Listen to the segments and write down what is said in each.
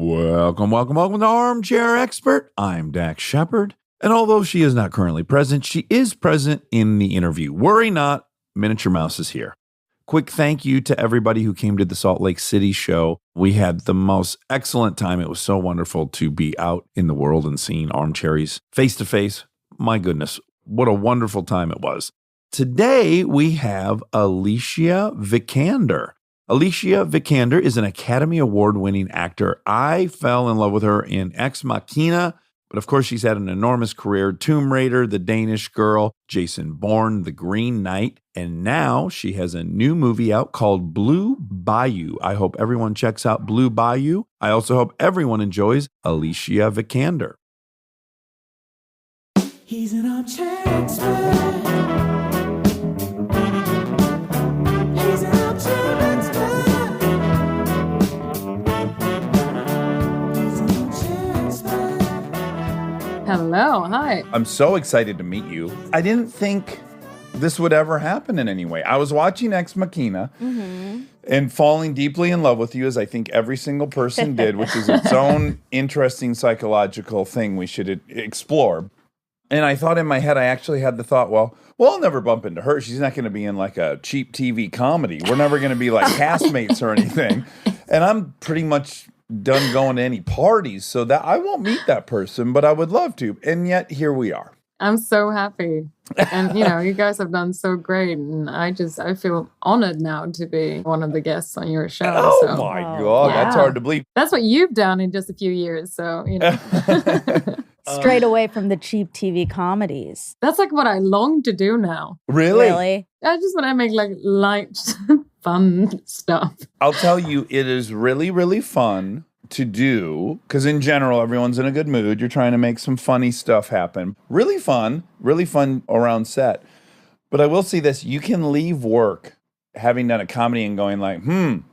Welcome to Armchair Expert. I'm Dax Shepard. And although she is not currently present, she is present in the interview. Worry not, Miniature Mouse is here. Quick thank you to everybody who came to the Salt Lake City show. We had the most excellent time. It was so wonderful to be out in the world and seeing Armcharies face to face. My goodness, what a wonderful time it was. Today, we have Alicia Vikander. Alicia Vikander is an Academy Award-winning actor. I fell in love with her in Ex Machina, but of course she's had an enormous career. Tomb Raider, The Danish Girl, Jason Bourne, The Green Knight, and now she has a new movie out called Blue Bayou. I hope everyone checks out Blue Bayou. I also hope everyone enjoys Alicia Vikander. He's an armchair expert. Hello, hi. I'm so excited to meet you. I didn't think this would ever happen in any way. I was watching Ex Machina and falling deeply in love with you, as I think every single person did, which is its own interesting psychological thing we should explore. And I thought in my head, I actually had the thought, well, I'll never bump into her. She's not going to be in like a cheap TV comedy. We're never going to be like castmates or anything. And I'm pretty much done going to any parties, so that I won't meet that person, but I would love to. And yet here we are. I'm so happy. And you guys have done so great. And I feel honored now to be one of the guests on your show. Oh my God, yeah. That's hard to believe. That's what you've done in just a few years. So, Straight away from the cheap TV comedies. That's like what I long to do now. Really? I just want to make like light, fun stuff. I'll tell you, it is really, really fun to do, because in general, everyone's in a good mood. You're trying to make some funny stuff happen. Really fun around set. But I will say this, you can leave work having done a comedy and going like, I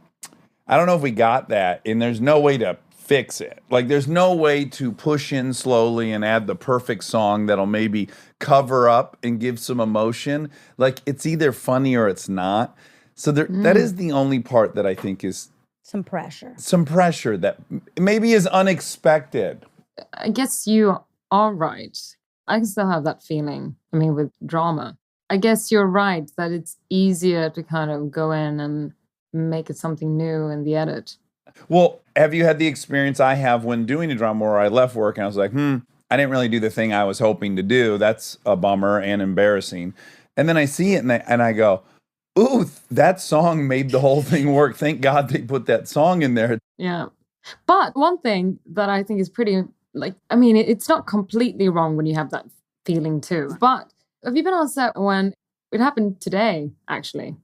don't know if we got that. And there's no way to fix it. Like there's no way to push in slowly and add the perfect song that'll maybe cover up and give some emotion. Like it's either funny or it's not. So that is the only part that I think is some pressure that maybe is unexpected. I guess you are right. I can still have that feeling. I mean, with drama, I guess you're right that it's easier to kind of go in and make it something new in the edit. Well, have you had the experience I have when doing a drama where I left work and I was like, I didn't really do the thing I was hoping to do. That's a bummer and embarrassing. And then I see it and I go, ooh, that song made the whole thing work. Thank God they put that song in there. Yeah. But one thing that I think is pretty, it's not completely wrong when you have that feeling too. But have you been on set when it happened today, actually,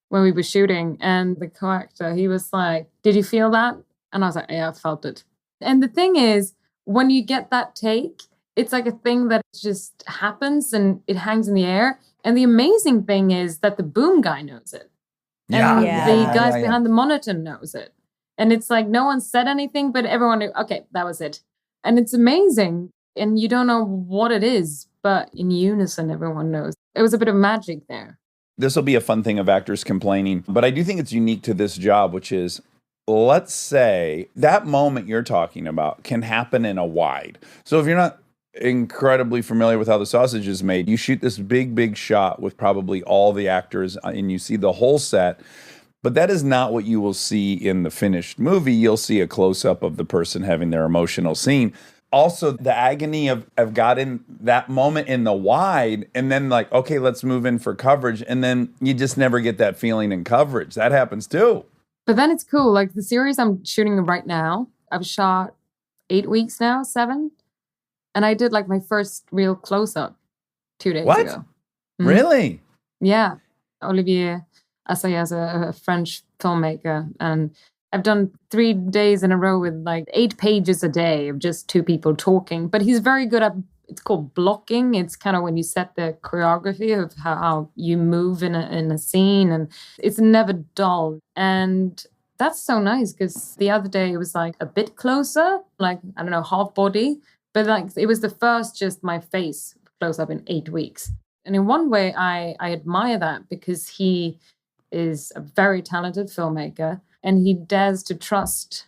when we were shooting, and the co-actor, he was like, did you feel that? And I was like, yeah, I felt it. And the thing is, when you get that take, it's like a thing that just happens and it hangs in the air. And the amazing thing is that the boom guy knows it. And the guys behind the monitor knows it. And it's like no one said anything, but everyone knew, okay, that was it. And it's amazing. And you don't know what it is, but in unison, everyone knows. It was a bit of magic there. This will be a fun thing of actors complaining, but I do think it's unique to this job, which is, let's say that moment you're talking about can happen in a wide. So if you're not incredibly familiar with how the sausage is made, you shoot this big shot with probably all the actors and you see the whole set, but that is not what you will see in the finished movie. You'll see a close-up of the person having their emotional scene. Also, the agony of got in that moment in the wide, and then like, okay, let's move in for coverage, and then you just never get that feeling in coverage. That happens too. But then it's cool. Like the series I'm shooting right now, I've shot 8 weeks now, 7. And I did like my first real close-up 2 days ago. Really? Yeah. Olivier Assayas is a French filmmaker, and I've done 3 days in a row with like 8 pages a day of just 2 people talking. But he's very good at, it's called blocking. It's kind of when you set the choreography of how you move in a scene, and it's never dull. And that's so nice because the other day it was like a bit closer, like, I don't know, half body. But like it was the first just my face close up in 8 weeks. And in one way, I admire that because he is a very talented filmmaker and he dares to trust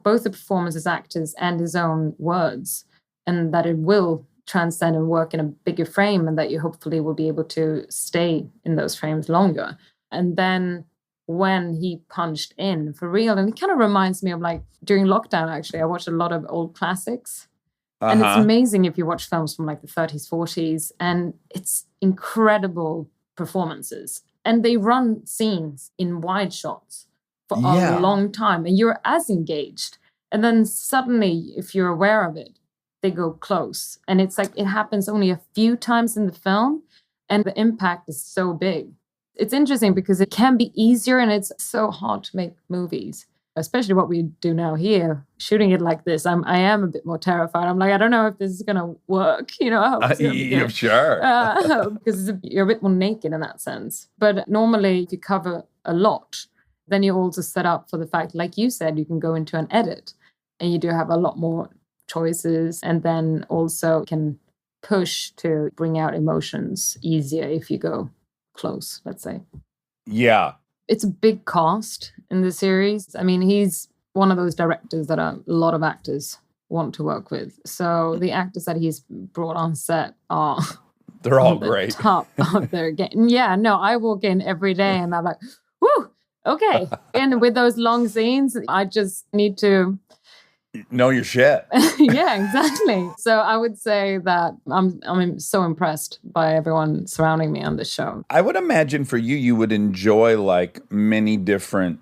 both the performance as actors and his own words, and that it will transcend and work in a bigger frame, and that you hopefully will be able to stay in those frames longer. And then when he punched in for real, and it kind of reminds me of like during lockdown, actually, I watched a lot of old classics. And it's amazing if you watch films from like the 30s, 40s, and it's incredible performances. And they run scenes in wide shots for a long time, and you're as engaged. And then suddenly, if you're aware of it, they go close. And it's like it happens only a few times in the film, and the impact is so big. It's interesting because it can be easier, and it's so hard to make movies, especially what we do now here, shooting it like this. I am a bit more terrified. I'm like, I don't know if this is going to work. I hope it's gonna be good. Sure. Because you're a bit more naked in that sense. But normally, if you cover a lot, then you're also set up for the fact, like you said, you can go into an edit, and you do have a lot more choices, and then also can push to bring out emotions easier if you go close, let's say. Yeah. It's a big cast in the series. I mean, he's one of those directors that a lot of actors want to work with. So the actors that he's brought on set are they're all great. Top of their game. Yeah, no, I walk in every day and I'm like, whoo, okay. And with those long scenes, I just need to know your shit. Yeah, exactly. So I would say that I'm so impressed by everyone surrounding me on this show. I would imagine for you, you would enjoy like many different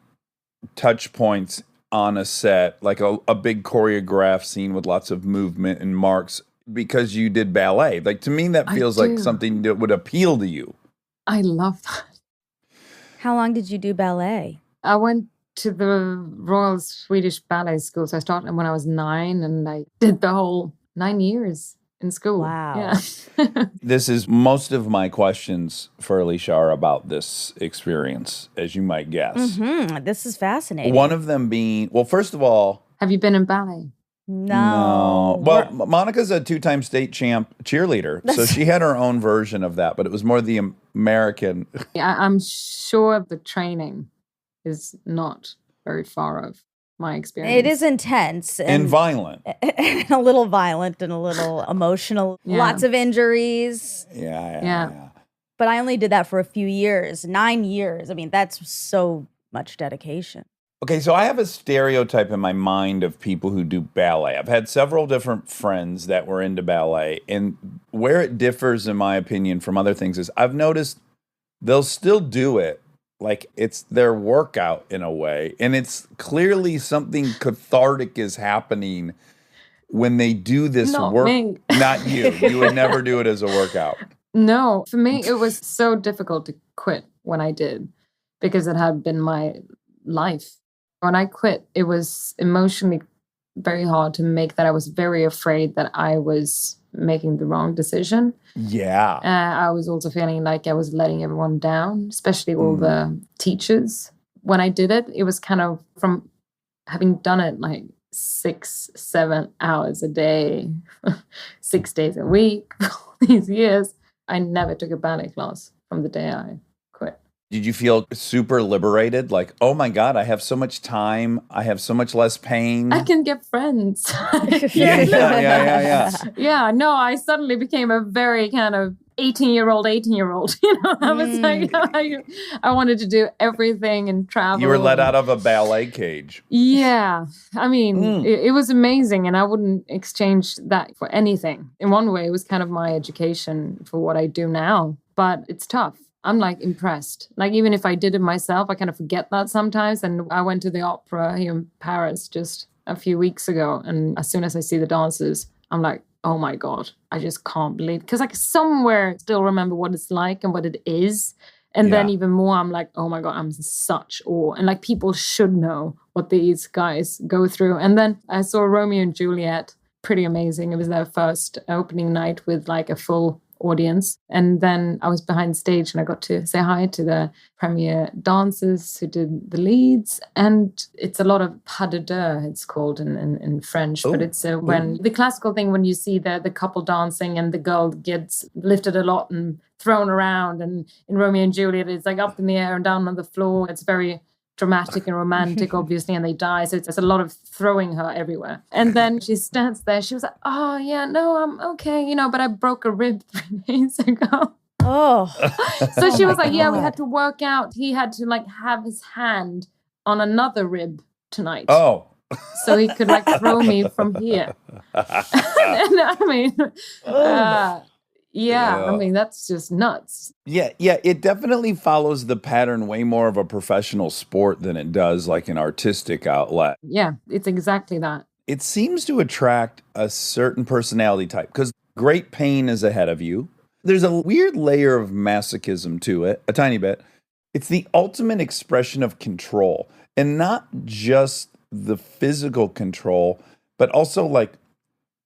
touch points on a set, like a big choreographed scene with lots of movement and marks because you did ballet. Like to me, that feels like something that would appeal to you. I love that. How long did you do ballet? I went to the Royal Swedish Ballet School. So I started when I was 9, and I did the whole 9 years in school. Wow. Yeah. This is most of my questions for Alicia are about this experience, as you might guess. Mm-hmm. This is fascinating. One of them being, well, first of all, have you been in ballet? No. Well, Monica's a 2-time state champ cheerleader, so she had her own version of that, but it was more the American. Yeah, I'm sure the training is not very far of my experience. It is intense. And violent. And a little violent and a little emotional. Yeah. Lots of injuries. Yeah. But I only did that for a few years. 9 years. I mean, that's so much dedication. Okay, so I have a stereotype in my mind of people who do ballet. I've had several different friends that were into ballet, and where it differs, in my opinion, from other things is I've noticed they'll still do it like it's their workout in a way, and it's clearly something cathartic is happening when they do this work. Me. Not you. You would never do it as a workout. No, for me, it was so difficult to quit when I did because it had been my life. When I quit, it was emotionally very hard to make that. I was very afraid that I was making the wrong decision. Yeah. I was also feeling like I was letting everyone down, especially all the teachers. When I did it, it was kind of from having done it like 6-7 hours a day, 6 days a week, all these years. I never took a ballet class from the day I quit. Did you feel super liberated? Like, oh my God, I have so much time. I have so much less pain. I can get friends. Yeah. Yeah, no, I suddenly became a very kind of 18-year-old. I was like, I wanted to do everything and travel. You were let out of a ballet cage. Yeah. I mean, it was amazing, and I wouldn't exchange that for anything. In one way, it was kind of my education for what I do now, but it's tough. I'm like impressed. Like even if I did it myself, I kind of forget that sometimes. And I went to the opera here in Paris just a few weeks ago. And as soon as I see the dancers, I'm like, oh my God, I just can't believe. Because I somewhere still remember what it's like and what it is. And then even more, I'm like, oh my God, I'm in such awe. And like people should know what these guys go through. And then I saw Romeo and Juliet, pretty amazing. It was their first opening night with like a full audience. And then I was behind stage and I got to say hi to the premiere dancers who did the leads. And it's a lot of pas de deux, it's called in French. But it's when the classical thing, when you see the couple dancing and the girl gets lifted a lot and thrown around. And in Romeo and Juliet, it's like up in the air and down on the floor. It's very dramatic and romantic, obviously, and they die. So it's a lot of throwing her everywhere. And then she stands there. She was like, oh, yeah, no, I'm okay, but I broke a rib 3 days ago. Oh. So she was like, yeah, we God. had to work out. He had to like have his hand on another rib tonight. Oh. So he could like throw me from here. And I mean, yeah, I mean, that's just nuts. Yeah, it definitely follows the pattern way more of a professional sport than it does like an artistic outlet. Yeah, it's exactly that. It seems to attract a certain personality type because great pain is ahead of you. There's a weird layer of masochism to it, a tiny bit. It's the ultimate expression of control, and not just the physical control, but also like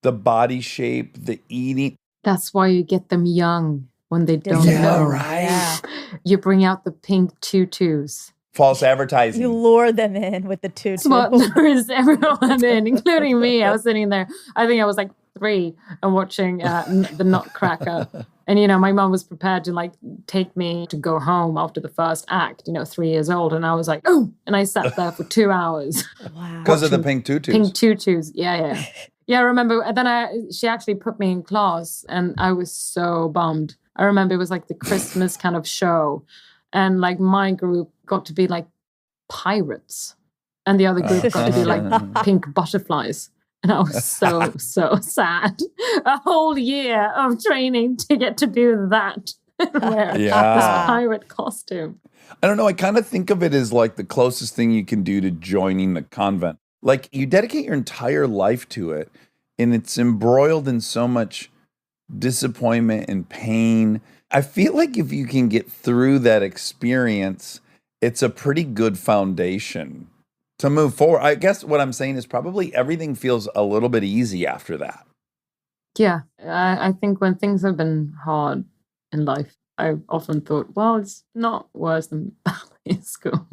the body shape, the eating. That's why you get them young when they don't know. Right? Yeah. You bring out the pink tutus. False advertising. You lure them in with the tutu. What lures everyone in, including me. I was sitting there. I think I was like 3 and watching the Nutcracker. And, my mom was prepared to like take me to go home after the first act, 3 years old. And I was like, oh, and I sat there for 2 hours. Wow. Because of the pink tutus. Pink tutus. Yeah. Yeah, I remember. And then she actually put me in class and I was so bummed. I remember it was like the Christmas kind of show. And like my group got to be like pirates. And the other group got to be like pink butterflies. And I was so sad. A whole year of training to get to do that. Wear this pirate costume. I don't know. I kind of think of it as like the closest thing you can do to joining the convent. Like you dedicate your entire life to it, and it's embroiled in so much disappointment and pain. I feel like if you can get through that experience, it's a pretty good foundation to move forward. I guess what I'm saying is probably everything feels a little bit easy after that. Yeah, I think when things have been hard in life, I've often thought, well, it's not worse than ballet school.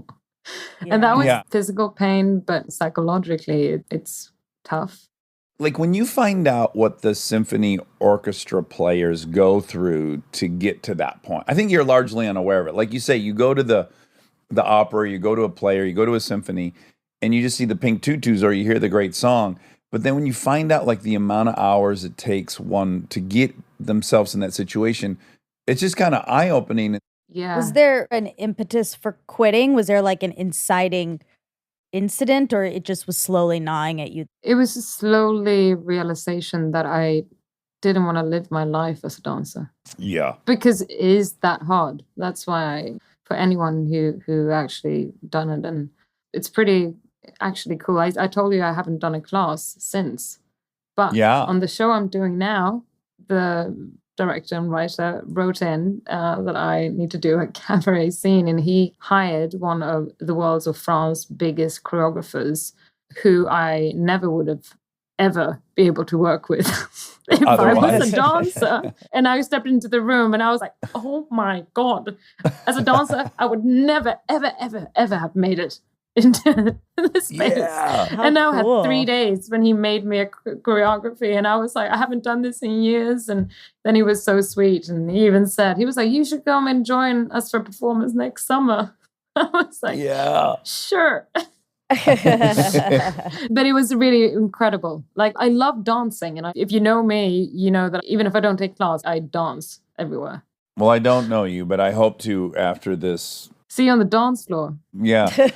And that was physical pain, but psychologically, it's tough. Like when you find out what the symphony orchestra players go through to get to that point, I think you're largely unaware of it. Like you say, you go to the opera, you go to a play, or you go to a symphony, and you just see the pink tutus or you hear the great song. But then when you find out like the amount of hours it takes one to get themselves in that situation, it's just kind of eye-opening. Yeah. Was there an impetus for quitting? Was there like an inciting incident, or it just was slowly gnawing at you? It was a slowly realization that I didn't want to live my life as a dancer. Yeah. Because it is that hard. That's why for anyone who actually done it, and it's pretty actually cool. I told you I haven't done a class since. But on the show I'm doing now, the director and writer wrote in that I need to do a cabaret scene, and he hired one of the world's of France biggest choreographers who I never would have ever be able to work with if I was a dancer. And I stepped into the room and I was like, oh my God, as a dancer, I would never, ever, ever, ever have made it into this space. And now I had 3 days when he made me a choreography, and I was like, I haven't done this in years. And then he was so sweet, and he even said, he was like, you should come and join us for a performance next summer. I was like, sure. But it was really incredible. Like, I love dancing, and if you know me, you know that even if I don't take class, I dance everywhere. Well, I don't know you, but I hope to after this. See you on the dance floor. Yeah.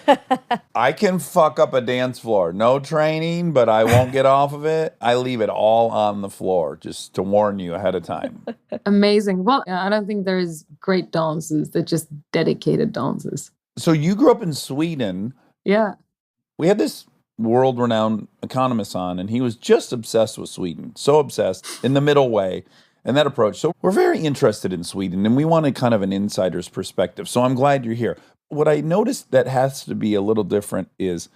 I can fuck up a dance floor. No training, but I won't get off of it. I leave it all on the floor, just to warn you ahead of time. Amazing. Well, I don't think there's great dancers. They're just dedicated dancers. So you grew up in Sweden. Yeah. We had this world-renowned economist on, and he was just obsessed with Sweden. So obsessed in the middle way. And that approach. So we're very interested in Sweden, and we wanted kind of an insider's perspective. So I'm glad you're here. What I noticed that has to be a little different is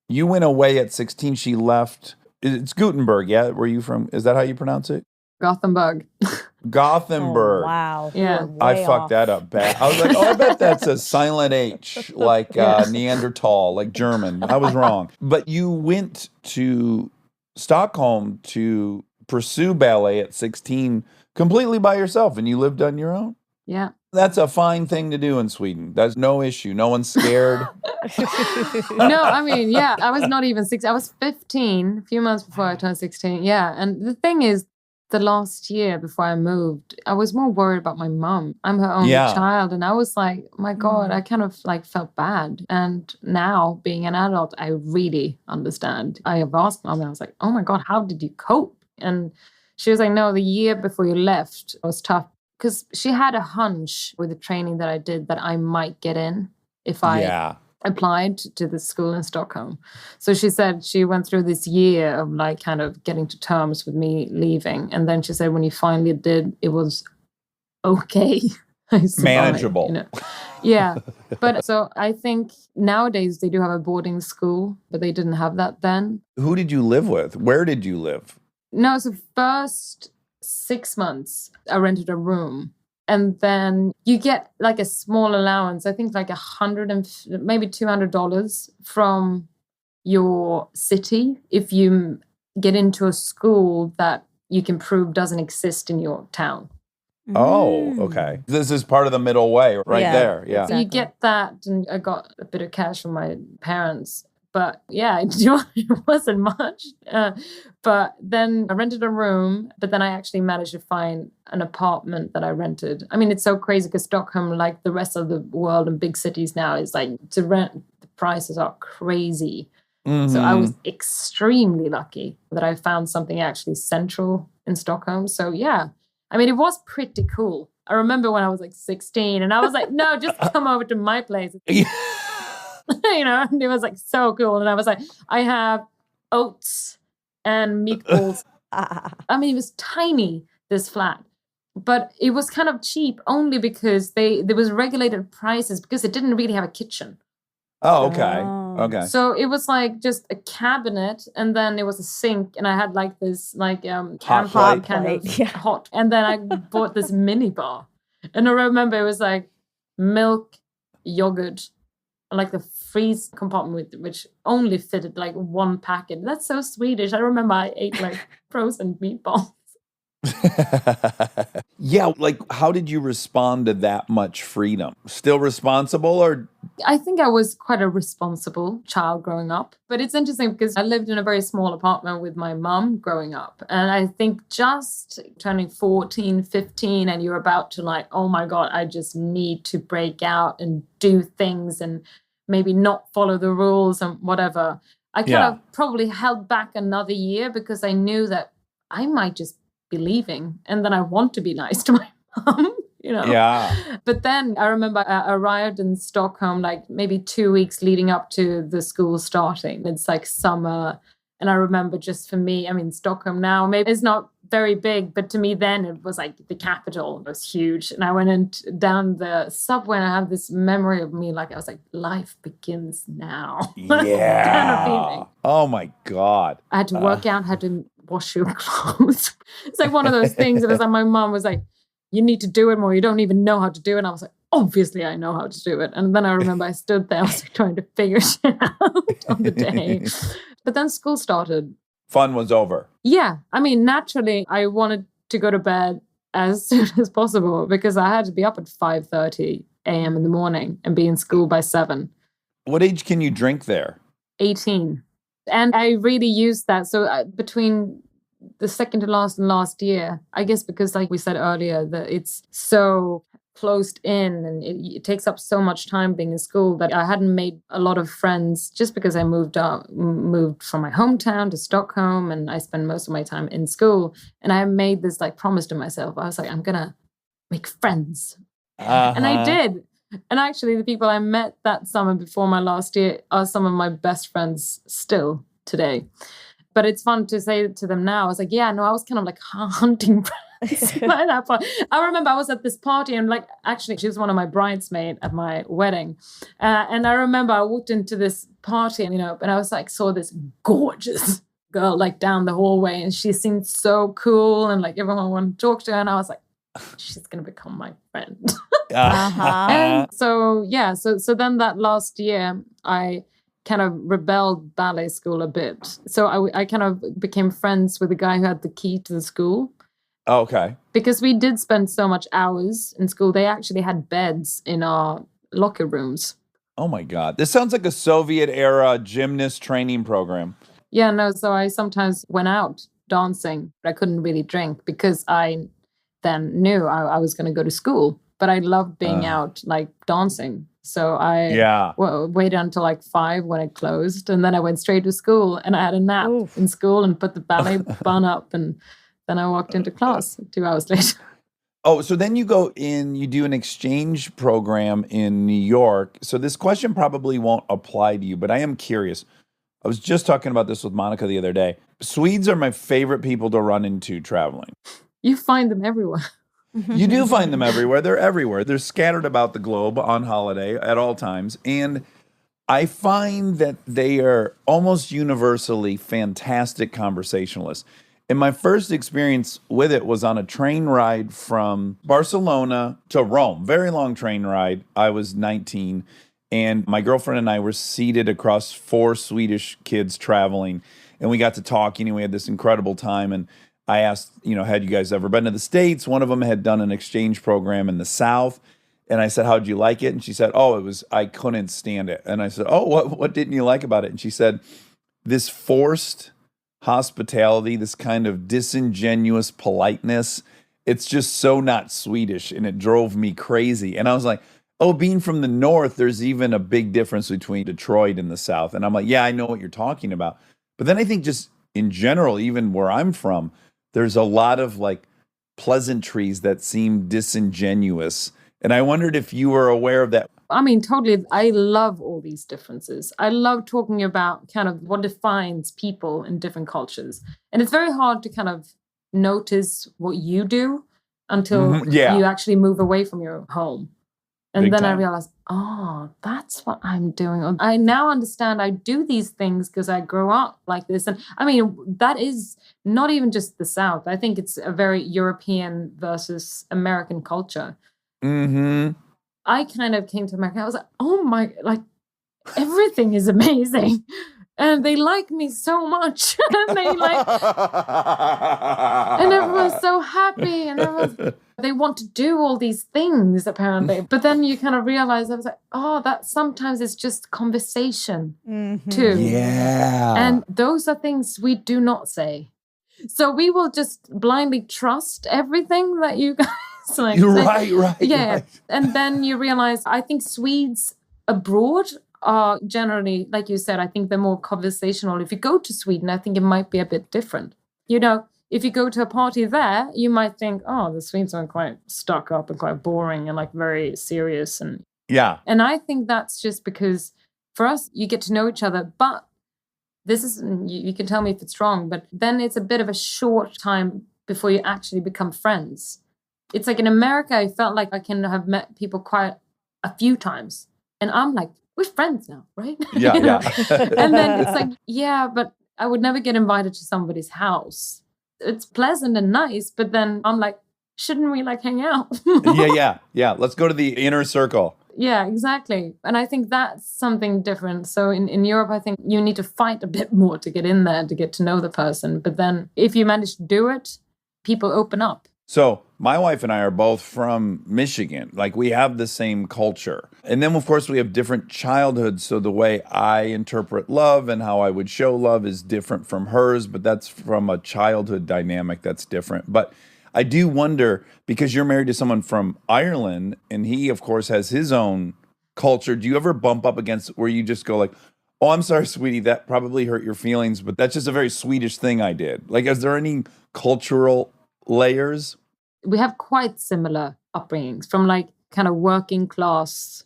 you went away at 16. She left. It's Gutenberg, yeah? Were you from? Is that how you pronounce it? Gothenburg. Gothenburg. Oh, wow. Yeah. I fucked that up bad. I was like, I bet that's a silent H, like Neanderthal, like German. I was wrong. But you went to Stockholm to pursue ballet at 16 completely by yourself, and you lived on your own? Yeah. That's a fine thing to do in Sweden. There's no issue. No one's scared. No, I mean, yeah, I was not even 6. I was 15, a few months before I turned 16. Yeah. And the thing is, the last year before I moved, I was more worried about my mum. I'm her only child. And I was like, my God, I kind of like felt bad. And now being an adult, I really understand. I have asked mum, and I was like, oh my God, how did you cope? And she was like, no, the year before you left was tough. Because she had a hunch with the training that I did that I might get in if I applied to the school in Stockholm. So she said she went through this year of like kind of getting to terms with me leaving. And then she said when you finally did, it was okay. Manageable. You know? Yeah. But so I think nowadays they do have a boarding school, but they didn't have that then. Who did you live with? Where did you live? No, so first 6 months, I rented a room. And then you get like a small allowance, I think like $100 and maybe $200 from your city if you get into a school that you can prove doesn't exist in your town. Oh, okay. This is part of the middle way right there. Yeah. Exactly. So you get that, and I got a bit of cash from my parents. But yeah, it wasn't much. But then I rented a room, but then I actually managed to find an apartment that I rented. I mean, it's so crazy because Stockholm, like the rest of the world and big cities now, is like to rent, the prices are crazy. Mm-hmm. So I was extremely lucky that I found something actually central in Stockholm. So yeah, I mean, it was pretty cool. I remember when I was like 16 and I was like, no, just come over to my place. You know, and it was like so cool. And I was like, I have oats and meatballs. I mean, it was tiny, this flat, but it was kind of cheap only because there was regulated prices because it didn't really have a kitchen. Oh, okay. Okay. So it was like just a cabinet, and then it was a sink, and I had like this like hot kind of hot. And then I bought this mini bar, and I remember it was like milk, yogurt, like the freeze compartment which only fitted like one packet. That's so Swedish. I remember I ate like frozen meatballs. Yeah, like how did you respond to that much freedom? Still responsible, or? I think I was quite a responsible child growing up. But it's interesting because I lived in a very small apartment with my mum growing up. And I think just turning 14, 15, and you're about to like, oh my God, I just need to break out and do things and maybe not follow the rules and whatever. I kind of probably held back another year because I knew that I might just be leaving, and then I want to be nice to my mom, you know. Yeah. But then I remember I arrived in Stockholm like maybe 2 weeks leading up to the school starting. It's like summer, and I remember just for me, I mean, Stockholm now maybe it's not very big, but to me then it was like the capital. It was huge, and I went down the subway, and I have this memory of me like I was like, life begins now. Yeah. Kind of feeling. Oh my God. I had to work out, had to wash your clothes. It's like one of those things. It was like my mom was like, you need to do it more. You don't even know how to do it. And I was like, obviously I know how to do it. And then I remember I stood there, I was like trying to figure shit out on the day. But then school started. Fun was over. Yeah. I mean, naturally, I wanted to go to bed as soon as possible because I had to be up at 5:30 a.m. in the morning and be in school by 7. What age can you drink there? 18. And I really used that. So between the second to last and last year, I guess because like we said earlier, that it's so closed in and it takes up so much time being in school that I hadn't made a lot of friends just because I moved from my hometown to Stockholm, and I spend most of my time in school. And I made this like promise to myself. I was like, I'm going to make friends. And I did. And actually, the people I met that summer before my last year are some of my best friends still today. But it's fun to say to them now. I was like, yeah, no, I was kind of like hunting friends by that point. I remember I was at this party and like, actually, she was one of my bridesmaids at my wedding. And I remember I walked into this party and, you know, and I was like, saw this gorgeous girl like down the hallway, and she seemed so cool. And like everyone wanted to talk to her. And I was like, she's going to become my friend. And so, yeah, so then that last year, I kind of rebelled ballet school a bit. So I kind of became friends with the guy who had the key to the school. Okay. Because we did spend so much hours in school. They actually had beds in our locker rooms. Oh my God. This sounds like a Soviet era gymnast training program. Yeah, no, so I sometimes went out dancing. I couldn't really drink because I then knew I was going to go to school. But I loved being out, like dancing. So I waited until like 5 when it closed. And then I went straight to school and I had a nap in school and put the ballet bun up. And then I walked into class 2 hours later. Oh, so then you go in, you do an exchange program in New York. So this question probably won't apply to you, but I am curious. I was just talking about this with Monica the other day. Swedes are my favorite people to run into traveling. You find them everywhere. You do find them everywhere. They're everywhere. They're scattered about the globe on holiday at all times. And I find that they are almost universally fantastic conversationalists. And my first experience with it was on a train ride from Barcelona to Rome. Very long train ride. I was 19, and my girlfriend and I were seated across 4 Swedish kids traveling, and we got to talking, and we had this incredible time. And I asked, had you guys ever been to the States? One of them had done an exchange program in the South. And I said, how'd you like it? And she said, I couldn't stand it. And I said, what didn't you like about it? And she said, this forced hospitality, this kind of disingenuous politeness, it's just so not Swedish, and it drove me crazy. And I was like, being from the North, there's even a big difference between Detroit and the South. And I'm like, yeah, I know what you're talking about. But then I think just in general, even where I'm from, there's a lot of like pleasantries that seem disingenuous. And I wondered if you were aware of that. I mean, totally. I love all these differences. I love talking about kind of what defines people in different cultures. And it's very hard to kind of notice what you do until you actually move away from your home. And then I realized, that's what I'm doing. I now understand I do these things because I grew up like this. And I mean, that is not even just the South. I think it's a very European versus American culture. Mm-hmm. I kind of came to America. I was like, everything is amazing. And they like me so much. And and everyone's so happy. And they want to do all these things, apparently. But then you kind of realize, I was like, that sometimes it's just conversation too. Yeah. And those are things we do not say. So we will just blindly trust everything that you guys like. You're right. Yeah. Right. And then you realize, I think Swedes abroad are generally, like you said, I think they're more conversational. If you go to Sweden, I think it might be a bit different. If you go to a party there, you might think, the Swedes are quite stuck up and quite boring and like very serious. And I think that's just because for us, you get to know each other. But this is, you can tell me if it's wrong, but then it's a bit of a short time before you actually become friends. It's like in America, I felt like I can have met people quite a few times. And I'm like, we're friends now, right? Yeah, yeah. And then it's like, but I would never get invited to somebody's house. It's pleasant and nice, but then I'm like, shouldn't we like hang out? Yeah. Let's go to the inner circle. Yeah, exactly. And I think that's something different. So in Europe, I think you need to fight a bit more to get in there, to get to know the person. But then if you manage to do it, people open up. So my wife and I are both from Michigan. Like we have the same culture. And then, of course, we have different childhoods. So the way I interpret love and how I would show love is different from hers. But that's from a childhood dynamic that's different. But I do wonder, because you're married to someone from Ireland and he, of course, has his own culture. Do you ever bump up against where you just go like, oh, I'm sorry, sweetie, that probably hurt your feelings, but that's just a very Swedish thing I did. Like, is there any cultural layers? We have quite similar upbringings from like kind of working class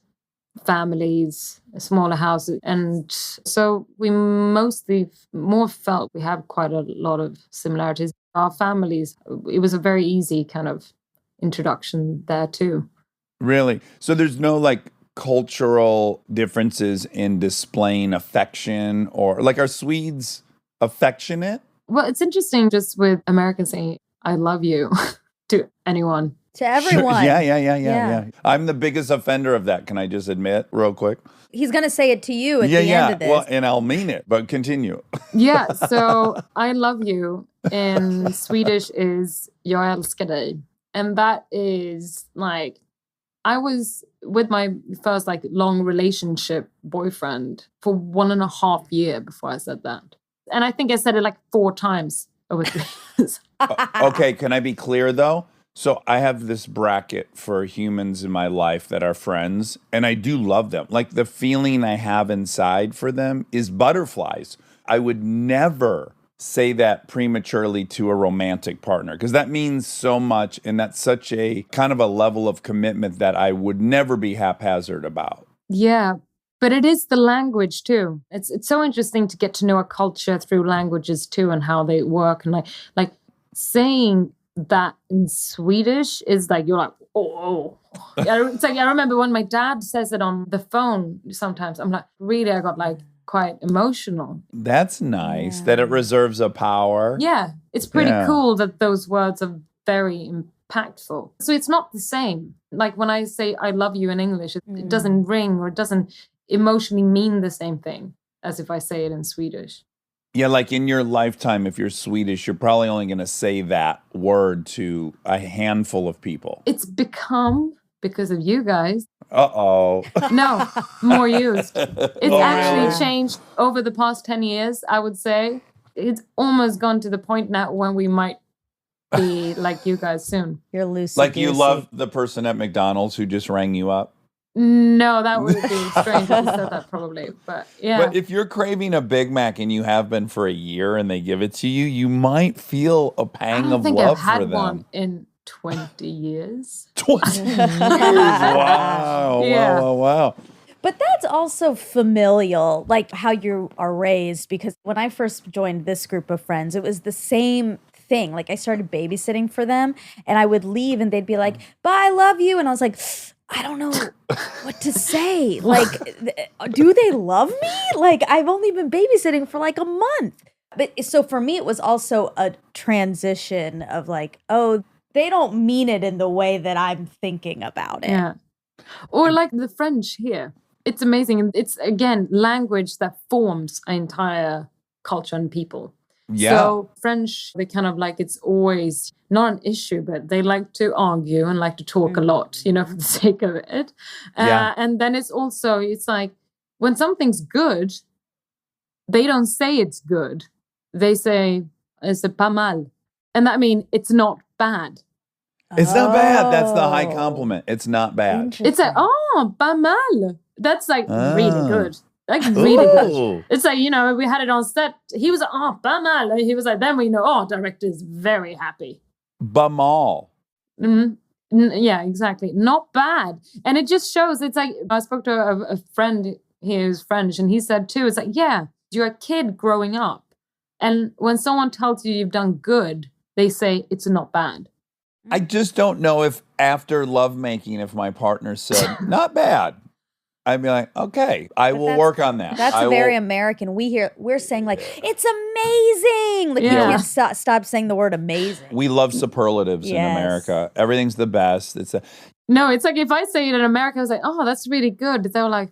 families, smaller houses. And so we mostly more felt we have quite a lot of similarities. Our families, it was a very easy kind of introduction there too. Really? So there's no like cultural differences in displaying affection, or like, are Swedes affectionate? Well, it's interesting just with Americans saying, I love you to anyone. to everyone. Yeah. I'm the biggest offender of that. Can I just admit real quick? He's going to say it to you at the end of this. Well, and I'll mean it, but continue. Yeah, so I love you in Swedish is jag älskar dig. And that is like, I was with my first like long relationship boyfriend for 1.5 years before I said that. And I think I said it like 4 times over 3 years. Okay, can I be clear though? So I have this bracket for humans in my life that are friends, and I do love them. Like the feeling I have inside for them is butterflies. I would never say that prematurely to a romantic partner because that means so much, and that's such a kind of a level of commitment that I would never be haphazard about. Yeah, but it is the language too. It's so interesting to get to know a culture through languages too and how they work. And like saying that in Swedish is like, you're like, oh. It's like, I remember when my dad says it on the phone sometimes, I'm like, really, I got like quite emotional. That's nice that it reserves a power. Yeah, it's pretty cool that those words are very impactful. So it's not the same. Like when I say I love you in English, it doesn't ring or it doesn't emotionally mean the same thing as if I say it in Swedish. Yeah, like in your lifetime, if you're Swedish, you're probably only going to say that word to a handful of people. It's become, because of you guys. Uh-oh. No, more used. It's actually changed over the past 10 years, I would say. It's almost gone to the point now when we might be like you guys soon. You're loose. Like you love the person at McDonald's who just rang you up? No, that would be strange if you said that probably. But yeah. But if you're craving a Big Mac and you have been for a year and they give it to you, you might feel a pang of love for them. I don't think I've had one in 20 years. 20 years. Wow. Yeah. Wow. But that's also familial, like how you are raised, because when I first joined this group of friends, it was the same thing. Like I started babysitting for them and I would leave and they'd be like, bye, I love you. And I was like, I don't know what to say. Like, do they love me? Like, I've only been babysitting for like a month. But so for me, it was also a transition of like, oh, they don't mean it in the way that I'm thinking about it. Yeah. Or like the French here. It's amazing. It's, again, language that forms an entire culture and people. Yeah. So French, they kind of like, it's always not an issue, but they like to argue and like to talk a lot, you know, for the sake of it. And then it's also, it's like when something's good, they don't say it's good. They say, it's pas mal. And that means it's not bad. It's not bad. That's the high compliment. It's not bad. It's like, oh, pas mal. That's like really good. Like really good. It's like, you know, we had it on set. He was like, oh, pas mal. He was like, then we know, oh, director is very happy. Bamal. Yeah, exactly. Not bad. And it just shows, it's like, I spoke to a friend here who's French, and he said too, it's like, yeah, you're a kid growing up. And when someone tells you you've done good, they say it's not bad. I just don't know if after lovemaking, if my partner said, not bad, I'd be like, okay, I will work on that. That's very American. We're saying like, it's amazing. Like you can't stop saying the word amazing. We love superlatives in America. Everything's the best. No, it's like if I say it in America, I was like, oh, that's really good. They're like,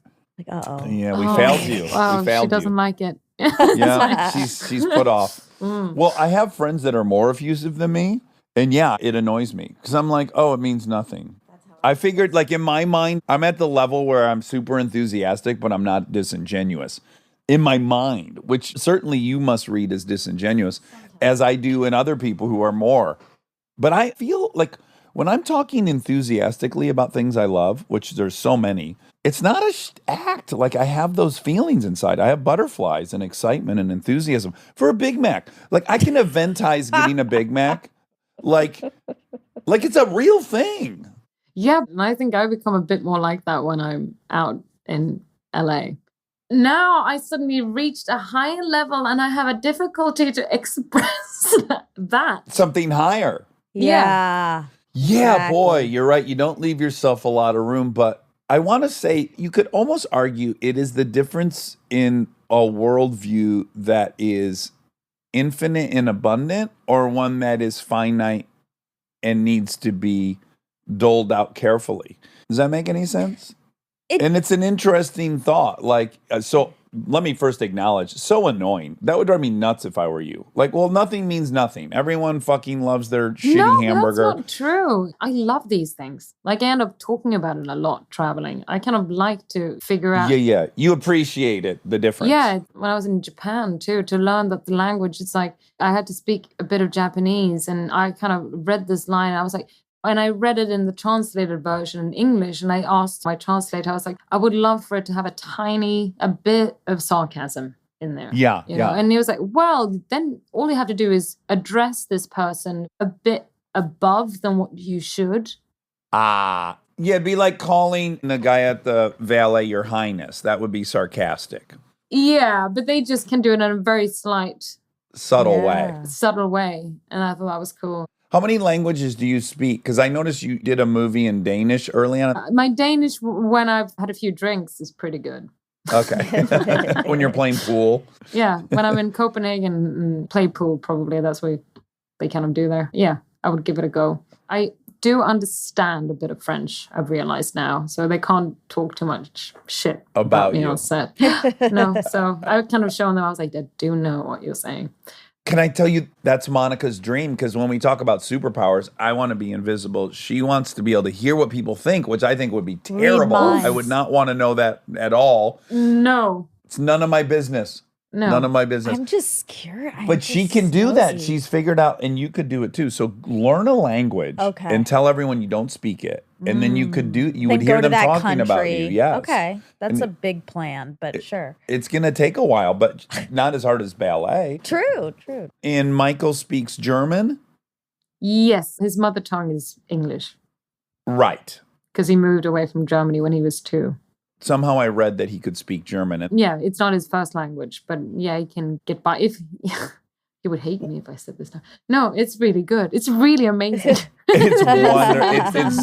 uh-oh. Yeah, we failed you. Wow, we failed she doesn't like it. Yeah, she's put off. Well, I have friends that are more effusive than me. And yeah, it annoys me because I'm like, oh, it means nothing. I figured, like, in my mind, I'm at the level where I'm super enthusiastic, but I'm not disingenuous. In my mind, which certainly you must read as disingenuous, as I do in other people who are more. But I feel like when I'm talking enthusiastically about things I love, which there's so many, it's not a act. Like, I have those feelings inside. I have butterflies and excitement and enthusiasm for a Big Mac. Like, I can eventize getting a Big Mac. Like it's a real thing. Yeah, and I think I become a bit more like that when I'm out in LA. Now I suddenly reached a higher level and I have a difficulty to express that. Something higher. Yeah. Yeah, exactly. Boy, you're right. You don't leave yourself a lot of room, but I want to say you could almost argue it is the difference in a worldview that is infinite and abundant or one that is finite and needs to be doled out carefully. Does that make any sense? And it's an interesting thought. Like, so let me first acknowledge, so annoying. That would drive me nuts if I were you. Like, well, nothing means nothing. Everyone fucking loves their shitty hamburger. No, that's not true. I love these things. Like, I end up talking about it a lot traveling. I kind of like to figure out. Yeah. You appreciate it, the difference. Yeah, when I was in Japan too, to learn that the language, it's like I had to speak a bit of Japanese, and I kind of read this line. And I was like, and I read it in the translated version in English, and I asked my translator, I was like, I would love for it to have a bit of sarcasm in there. Yeah. And he was like, well, then all you have to do is address this person a bit above than what you should. Yeah, it'd be like calling the guy at the valet your highness. That would be sarcastic. Yeah, but they just can do it in a very subtle way. And I thought that was cool. How many languages do you speak? Because I noticed you did a movie in Danish early on. My Danish, when I've had a few drinks, is pretty good. Okay. When you're playing pool. Yeah, when I'm in Copenhagen and play pool, probably that's what they kind of do there. Yeah, I would give it a go. I do understand a bit of French, I've realized now. So they can't talk too much shit about me you on set. No, so I kind of shown them, I was like, I do know what you're saying. Can I tell you, that's Monica's dream? Because when we talk about superpowers, I want to be invisible. She wants to be able to hear what people think, which I think would be terrible. I would not want to know that at all. No. It's none of my business. No. None of my business. I'm just scared. But she can do that. She's figured out, and you could do it too. So learn a language and tell everyone you don't speak it. And then you would hear them talking about you. Yes. Okay. That's a big plan, but sure. It's going to take a while, but not as hard as ballet. True. And Michael speaks German? Yes. His mother tongue is English. Right. Because he moved away from Germany when he was 2. Somehow I read that he could speak German. Yeah, it's not his first language, but yeah, he can get by. If he would hate me if I said this now. No, it's really good. It's really amazing. It's wonderful. It's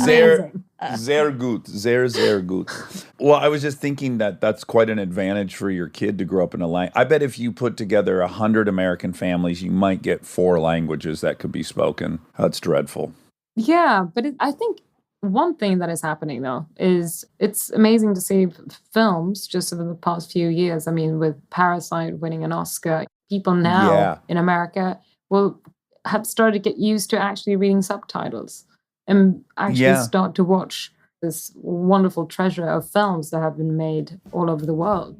sehr gut. Sehr gut. Well, I was just thinking that that's quite an advantage for your kid to grow up in a language. I bet if you put together 100 American families, you might get 4 languages that could be spoken. That's dreadful. Yeah, but I think one thing that is happening, though, is it's amazing to see films just over the past few years. I mean, with Parasite winning an Oscar, people now in America will have started to get used to actually reading subtitles and actually start to watch this wonderful treasure of films that have been made all over the world.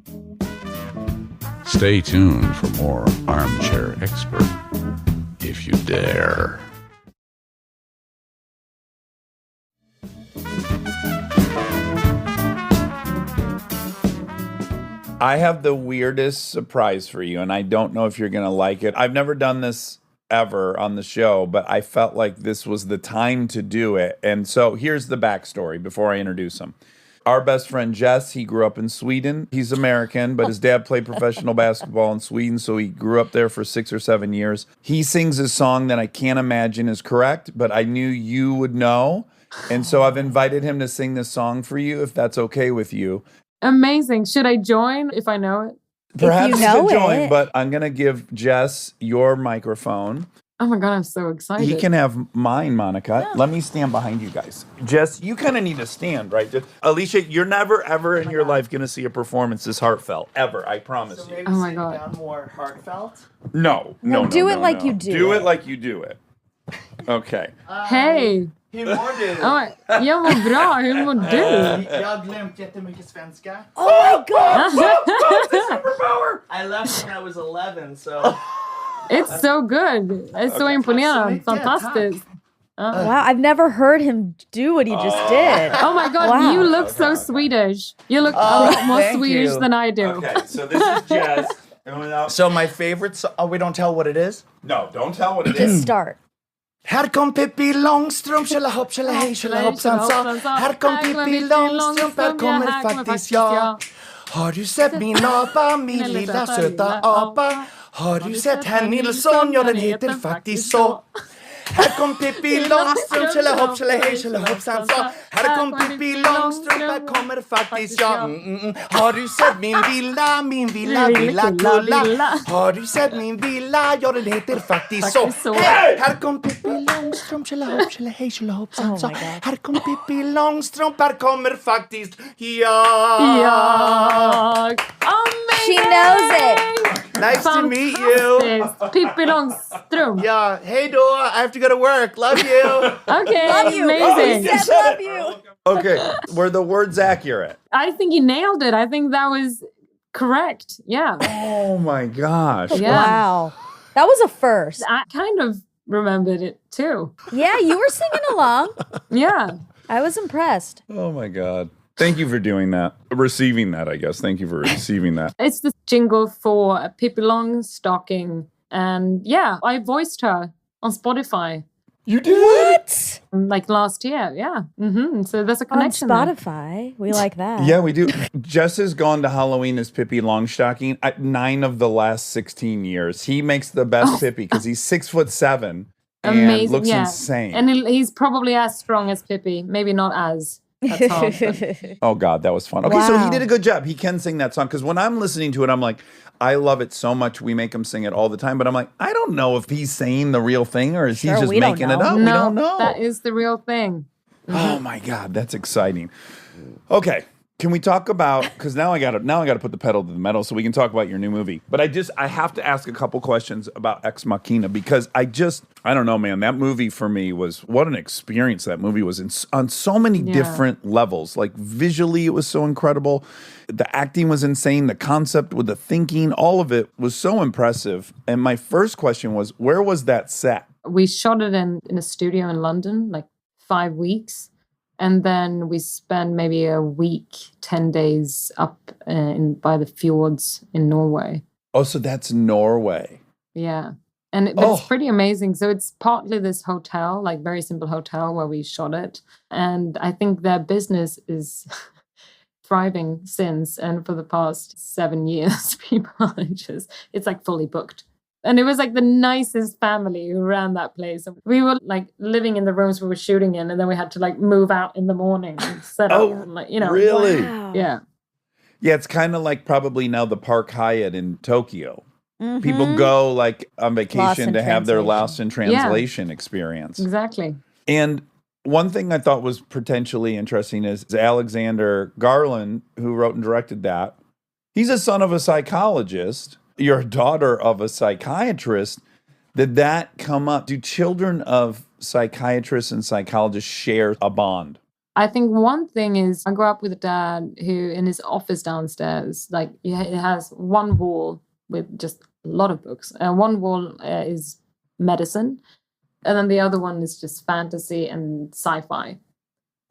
Stay tuned for more Armchair Expert, if you dare. I have the weirdest surprise for you, and I don't know if you're going to like it. I've never done this ever on the show, but I felt like this was the time to do it. And so here's the backstory before I introduce him. Our best friend Jess, he grew up in Sweden. He's American, but his dad played professional basketball in Sweden, so he grew up there for 6 or 7 years. He sings a song that I can't imagine is correct, but I knew you would know. And so I've invited him to sing this song for you, if that's okay with you. Amazing. Should I join if I know it? Perhaps you could join, but I'm going to give Jess your microphone. Oh my God, I'm so excited. He can have mine, Monica. Yeah. Let me stand behind you guys. Jess, you kind of need to stand, right? Alicia, you're never, ever in your life going to see a performance this heartfelt. Ever, I promise you. Maybe oh my God. Down more heartfelt? No. Do it like you do. Do it like you do it. Okay. Hey! Hur mår du? Jag mår bra, hur mår du? Jag har glömt jättemycket svenska. Oh my God! Superpower! I left when I was 11, so... It's so good. It's so imponerande. Fantastiskt. Wow, I've never heard him do what he just did. Oh my God, you look so Swedish. You look a lot more Swedish than I do. Okay, so this is Jess. So my favorite song... Oh, we don't tell what it is? No, don't tell what it Just is. start. Här kom Pippi Långstrump, tjolahopp, tjolahej, tjolahoppsan sa. Här kom Pippi Långstrump, här kommer faktiskt jag. Har du sett min apa, min lilla söta apa? Har du sett herr Nilsson, ja den heter faktiskt så. Här kom Pippi Långstrump, tjolahopp, tjolahej, tjolahoppsan sa. Här kom Pippi Långstrump, här kommer faktiskt jag. Har du sett min villa, villa kulla? Har du sett min villa? Ja, den heter faktiskt så. Hey! Här kom Pippi Långstrump, tjolahopp, tjolahej, tjolahoppsan sa. Här kom Pippi Långstrump, här kommer faktiskt jag. She knows it. Nice to meet you. Pippi Långstrump. Yeah, hey då, I have to go to work. Love you. Okay, Love you. amazing. He said love you. Okay, were the words accurate? I think you nailed it. I think that was correct. Yeah. Oh my gosh. Yeah. Wow. That was a first. I kind of remembered it too. Yeah, you were singing along. Yeah. I was impressed. Oh my God. Thank you for doing that. Receiving that, I guess. Thank you for receiving that. It's the jingle for Pippi Longstocking. And yeah, I voiced her on Spotify. You did? What? Like last year, yeah. So there's a On connection there. Spotify. We like that. Yeah, we do. Jess has gone to Halloween as Pippi Longstocking 9 of the last 16 years. He makes the best Pippi because he's 6'7" and Amazing, looks yeah. insane. And he's probably as strong as Pippi. Maybe not as. That's hard, but- Oh, God, that was fun. Okay, so he Wow. did a good job. He can sing that song because when I'm listening to it, I'm like, I love it so much. We make him sing it all the time. But I'm like, I don't know if he's saying the real thing or is he Sure, just we don't making it know. up. No, We don't know. that is the real thing. Oh my God, that's exciting. Okay, can we talk about, because now I got to put the pedal to the metal so we can talk about your new movie. But I have to ask a couple questions about Ex Machina because I don't know, man. That movie for me was, what an experience that movie was on so many different levels. Like visually, it was so incredible. The acting was insane. The concept with the thinking, all of it was so impressive. And my first question was, where was that set? We shot it in a studio in London, like 5 weeks. And then we spent maybe a week, 10 days up by the fjords in Norway. Oh, so that's Norway. Yeah. And it's pretty amazing. So it's partly this hotel, like very simple hotel where we shot it. And I think their business is thriving since. And for the past 7 years, people are it's like fully booked. And it was like the nicest family who ran that place. We were like living in the rooms we were shooting in, and then we had to like move out in the morning and set up. And, like, really? Wow. Yeah. Yeah, it's kind of like probably now the Park Hyatt in Tokyo. Mhm. People go like on Lost vacation in to have their translation. lost in translation experience. Exactly. And one thing I thought was potentially interesting is Alexander Garland, who wrote and directed that. He's a son of a psychologist. You're a daughter of a psychiatrist. Did that come up? Do children of psychiatrists and psychologists share a bond? I think one thing is I grew up with a dad who in his office downstairs, like it has one wall with just a lot of books. And one wall is medicine. And then the other one is just fantasy and sci-fi.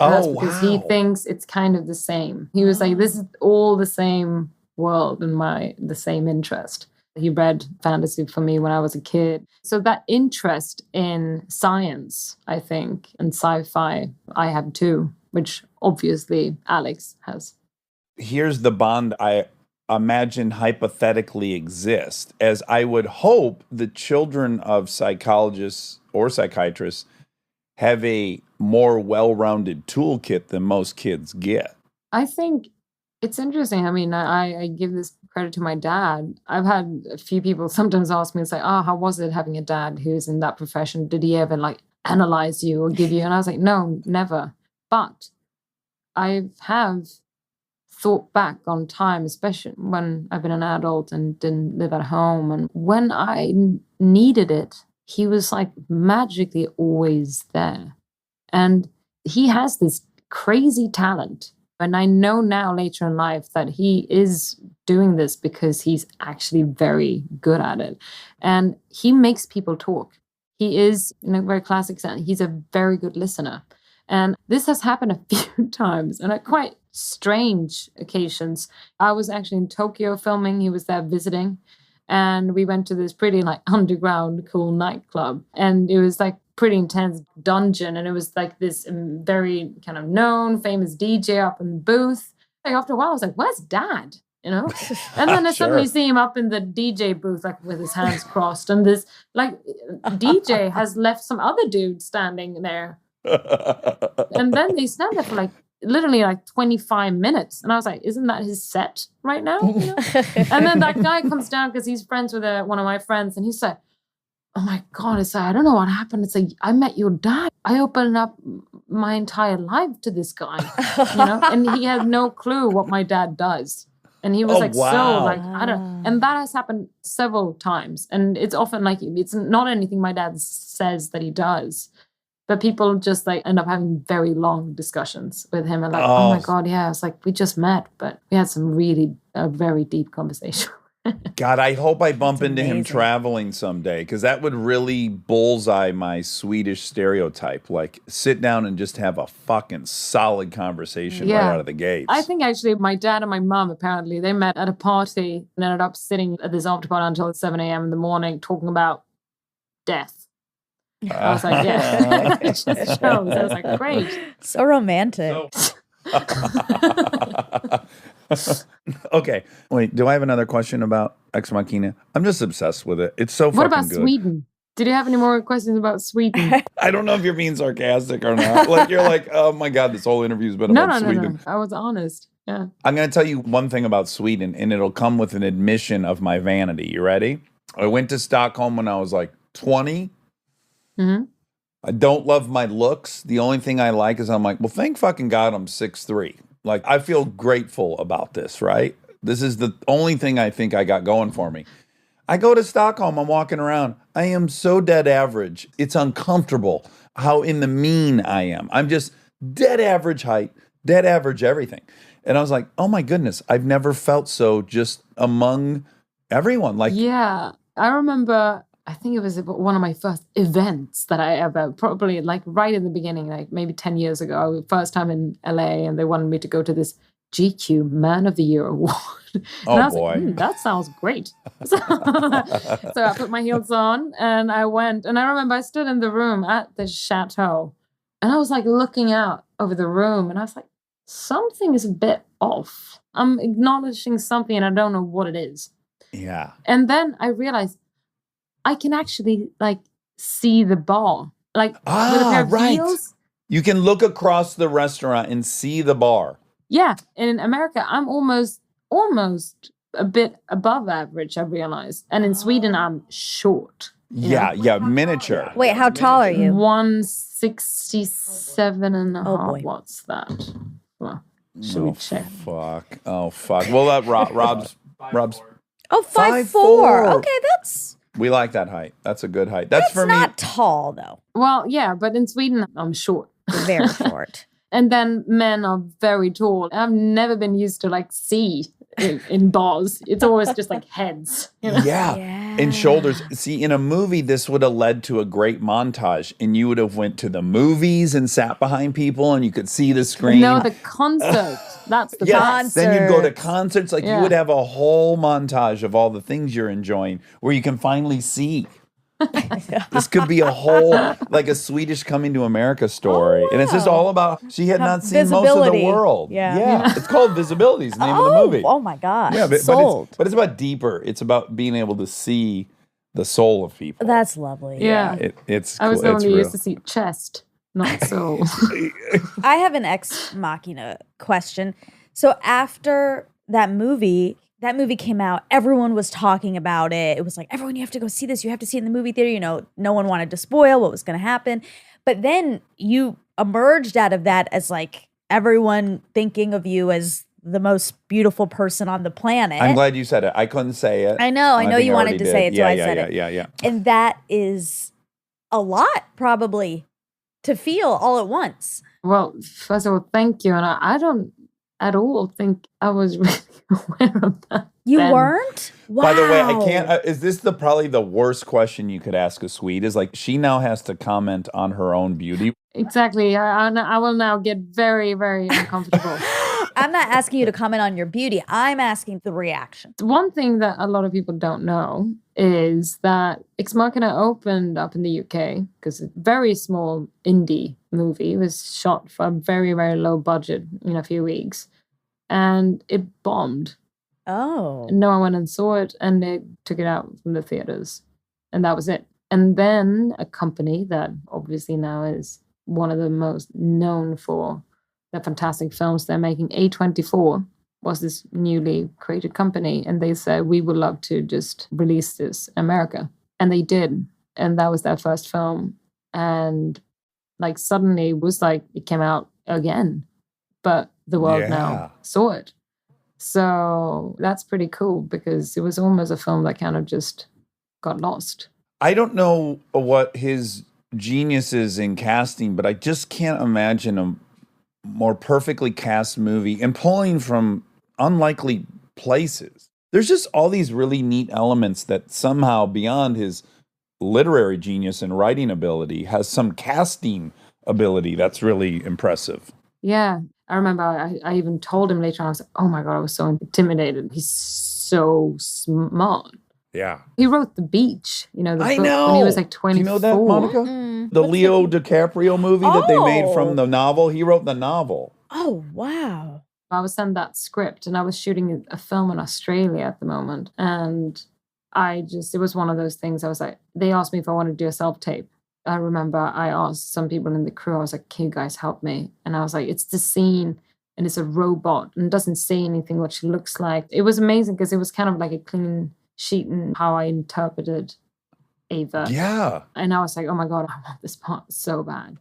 And that's because he thinks it's kind of the same. He was like, this is all the same world and the same interest. He read fantasy for me when I was a kid. So that interest in science, I think, and sci-fi, I have too, which obviously Alex has. Here's the bond I imagine hypothetically exists, as I would hope the children of psychologists or psychiatrists have a more well-rounded toolkit than most kids get. I think it's interesting. I mean, I give this credit to my dad. I've had a few people sometimes ask me, it's like, how was it having a dad who's in that profession? Did he ever like analyze you or give you? And I was like, no, never. But I have thought back on time, especially when I've been an adult and didn't live at home. And when I needed it, he was like magically always there. And he has this crazy talent. And I know now later in life that he is doing this because he's actually very good at it. And he makes people talk. He is, in a very classic sense, he's a very good listener. And this has happened a few times and at quite strange occasions. I was actually in Tokyo filming. He was there visiting. And we went to this pretty like underground cool nightclub. And it was like pretty intense dungeon. And it was like this very kind of known, famous DJ up in the booth. Like after a while, I was like, where's Dad? you know? And then I suddenly see him up in the DJ booth, like with his hands crossed. And this, like, DJ has left some other dude standing there. And then they stand there for like, literally like 25 minutes. And I was like, isn't that his set right now? You know? And then that guy comes down because he's friends with one of my friends. And he's like, oh my God, it's like, I don't know what happened. It's like, I met your dad. I opened up my entire life to this guy, you know? And he had no clue what my dad does. And he was so like, I don't, and that has happened several times. And it's often like, it's not anything my dad says that he does. But people just like end up having very long discussions with him and like, oh my God, yeah. It's like, we just met, but we had a very deep conversation. God, I hope I bump into him traveling someday, because that would really bullseye my Swedish stereotype. Like, sit down and just have a fucking solid conversation right out of the gates. I think actually my dad and my mom, apparently, they met at a party and ended up sitting at this after party until 7 a.m. in the morning talking about death. I was like, yeah, it just shows. I was like, great. So romantic. Okay, wait, do I have another question about Ex Machina? I'm just obsessed with it. It's so fucking good. What about Sweden? Did you have any more questions about Sweden? I don't know if you're being sarcastic or not. Like, you're like, oh my God, this whole interview's been about Sweden. No. I was honest. Yeah. I'm going to tell you one thing about Sweden, and it'll come with an admission of my vanity. You ready? I went to Stockholm when I was like 20. Mm-hmm. I don't love my looks. The only thing I like is I'm like, well, thank fucking God I'm 6'3". Like, I feel grateful about this, right? This is the only thing I think I got going for me. I go to Stockholm, I'm walking around. I am so dead average. It's uncomfortable how in the mean I am. I'm just dead average height, dead average everything. And I was like, oh my goodness, I've never felt so just among everyone. Like, yeah, I remember, I think it was one of my first events that I ever, probably like right in the beginning, like maybe 10 years ago, first time in LA, and they wanted me to go to this GQ Man of the Year Award. Oh, I was boy. like, that sounds great. So I put my heels on and I went. And I remember I stood in the room at the chateau and I was like looking out over the room and I was like, something is a bit off. I'm acknowledging something and I don't know what it is. yeah. And then I realized I can actually like see the bar. Like with a pair of heels. You can look across the restaurant and see the bar. Yeah. And in America, I'm almost a bit above average, I realized. And in Sweden, I'm short. Yeah, miniature. Wait, how tall are you? 167 and a half. boy. What's that? Well, should we check? Fuck. Oh, fuck. Well, that Rob's. Oh, 5'4". 5'4". Okay, that's We like that height. That's a good height. That's for me. not tall, though. Well, yeah, but in Sweden, I'm short. Very short. And then men are very tall. I've never been used to like see in bars. It's always just like heads. You know? Yeah. And shoulders. See, in a movie, this would have led to a great montage, and you would have went to the movies and sat behind people, and you could see the screen. No, the concert. That's the Yes. Then you'd go to Concerts. concerts. Like you would have a whole montage of all the things you're enjoying, where you can finally see. This could be a whole, like a Swedish coming to America story. And it's just all about, she had not seen most of the Visibility. world. Yeah. It's called Visibility, is the name of the movie. Oh my gosh. Yeah, Sold. but it's about deeper. It's about being able to see the soul of people. That's lovely. Yeah. It's I was cool. only It's used real. to see chest, not soul. I have an Ex Machina question. So after that movie came out, everyone was talking about it. It was like, everyone, you have to go see this. You have to see it in the movie theater. You know, no one wanted to spoil what was going to happen. But then you emerged out of that as like everyone thinking of you as the most beautiful person on the planet. I'm glad you said it. I couldn't say it. I know think you wanted already to did. say it, so I said it. Yeah. And that is a lot, probably, to feel all at once. Well, first of all, thank you. And I don't at all think I was really aware of that. You then. weren't? Wow. By the way, I can't. Is this probably the worst question you could ask a Swede? Is like she now has to comment on her own beauty. Exactly. I will now get very, very uncomfortable. I'm not asking you to comment on your beauty. I'm asking the reaction. One thing that a lot of people don't know is that Ex Machina opened up in the UK because it's a very small indie movie. It was shot for a very, very low budget in a few weeks. And it bombed. Oh. No one went and saw it, and they took it out from the theaters. And that was it. And then a company that obviously now is one of the most known for the fantastic films they're making, A24, was this newly created company. And they said, we would love to just release this in America. And they did. And that was their first film. And like suddenly it was like it came out again, but the world now saw it. So that's pretty cool because it was almost a film that kind of just got lost. I don't know what his genius is in casting, but I just can't imagine a more perfectly cast movie and pulling from unlikely places. There's just all these really neat elements that somehow beyond his literary genius and writing ability has some casting ability that's really impressive. Yeah. I remember I even told him later on, I was like, oh my God, I was so intimidated. He's so smart. Yeah. He wrote The Beach, the I book know. when he was like 24. Do you know that, Monica? The Leo DiCaprio movie that they made from the novel. He wrote the novel. Oh, wow. I was sent that script and I was shooting a film in Australia at the moment. And it was one of those things. I was like, they asked me if I wanted to do a self-tape. I remember I asked some people in the crew, I was like, can you guys help me? And I was like, it's the scene and it's a robot and doesn't say anything what she looks like. It was amazing because it was kind of like a clean sheet in how I interpreted Ava. Yeah. And I was like, oh my God, I want this part so bad.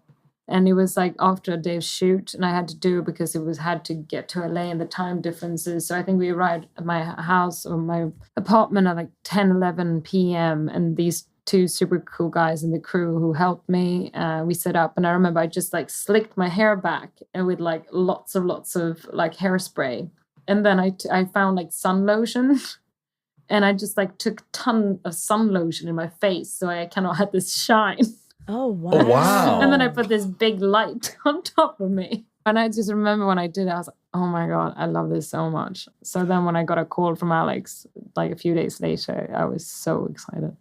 And it was like after a day's shoot, and I had to do it because had to get to LA and the time differences. So I think we arrived at my house or my apartment at like 10, 11 p.m. And these two super cool guys in the crew who helped me, we set up. And I remember I just like slicked my hair back and with like lots of like hairspray. And then I found like sun lotion. And I just like took a ton of sun lotion in my face. So I kind of had this shine. Oh, wow. Oh, wow. And then I put this big light on top of me. And I just remember when I did it, I was like, oh my God, I love this so much. So then when I got a call from Alex, like a few days later, I was so excited.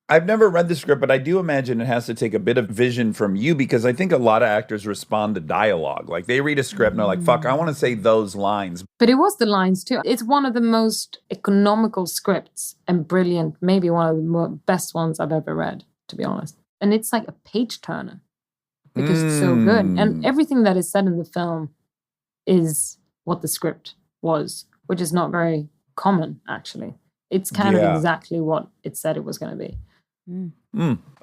I've never read the script, but I do imagine it has to take a bit of vision from you because I think a lot of actors respond to dialogue. Like they read a script and they're like, fuck, I want to say those lines. But it was the lines too. It's one of the most economical scripts and brilliant, maybe one of the best ones I've ever read, to be honest. And it's like a page turner because it's so good. And everything that is said in the film is what the script was, which is not very common, actually. It's kind of exactly what it said it was going to be.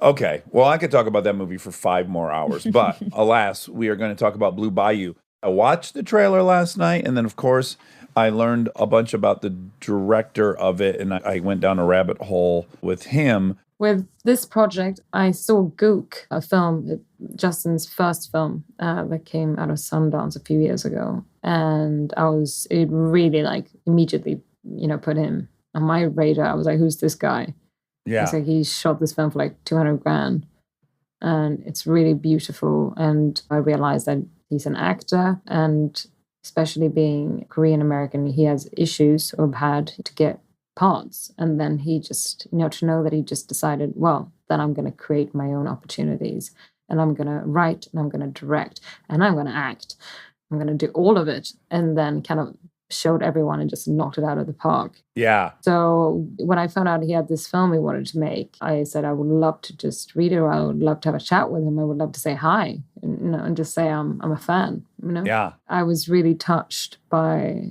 Okay. Well, I could talk about that movie for 5 more hours, but alas, we are going to talk about Blue Bayou. I watched the trailer last night, and then, of course, I learned a bunch about the director of it, and I went down a rabbit hole with him. With this project, I saw Gook, a film, Justin's first film that came out of Sundance a few years ago. And it really like immediately, put him on my radar. I was like, who's this guy? Yeah. It's like he shot this film for like 200 grand. And it's really beautiful. And I realized that he's an actor, and especially being Korean American, he has issues or had to get parts. And then he just, to know that he just decided, well, then I'm going to create my own opportunities, and I'm going to write, and I'm going to direct, and I'm going to act. I'm going to do all of it. And then kind of showed everyone and just knocked it out of the park. Yeah. So when I found out he had this film he wanted to make, I said I would love to just read it, or I would love to have a chat with him. I would love to say hi, and just say I'm a fan. Yeah. I was really touched by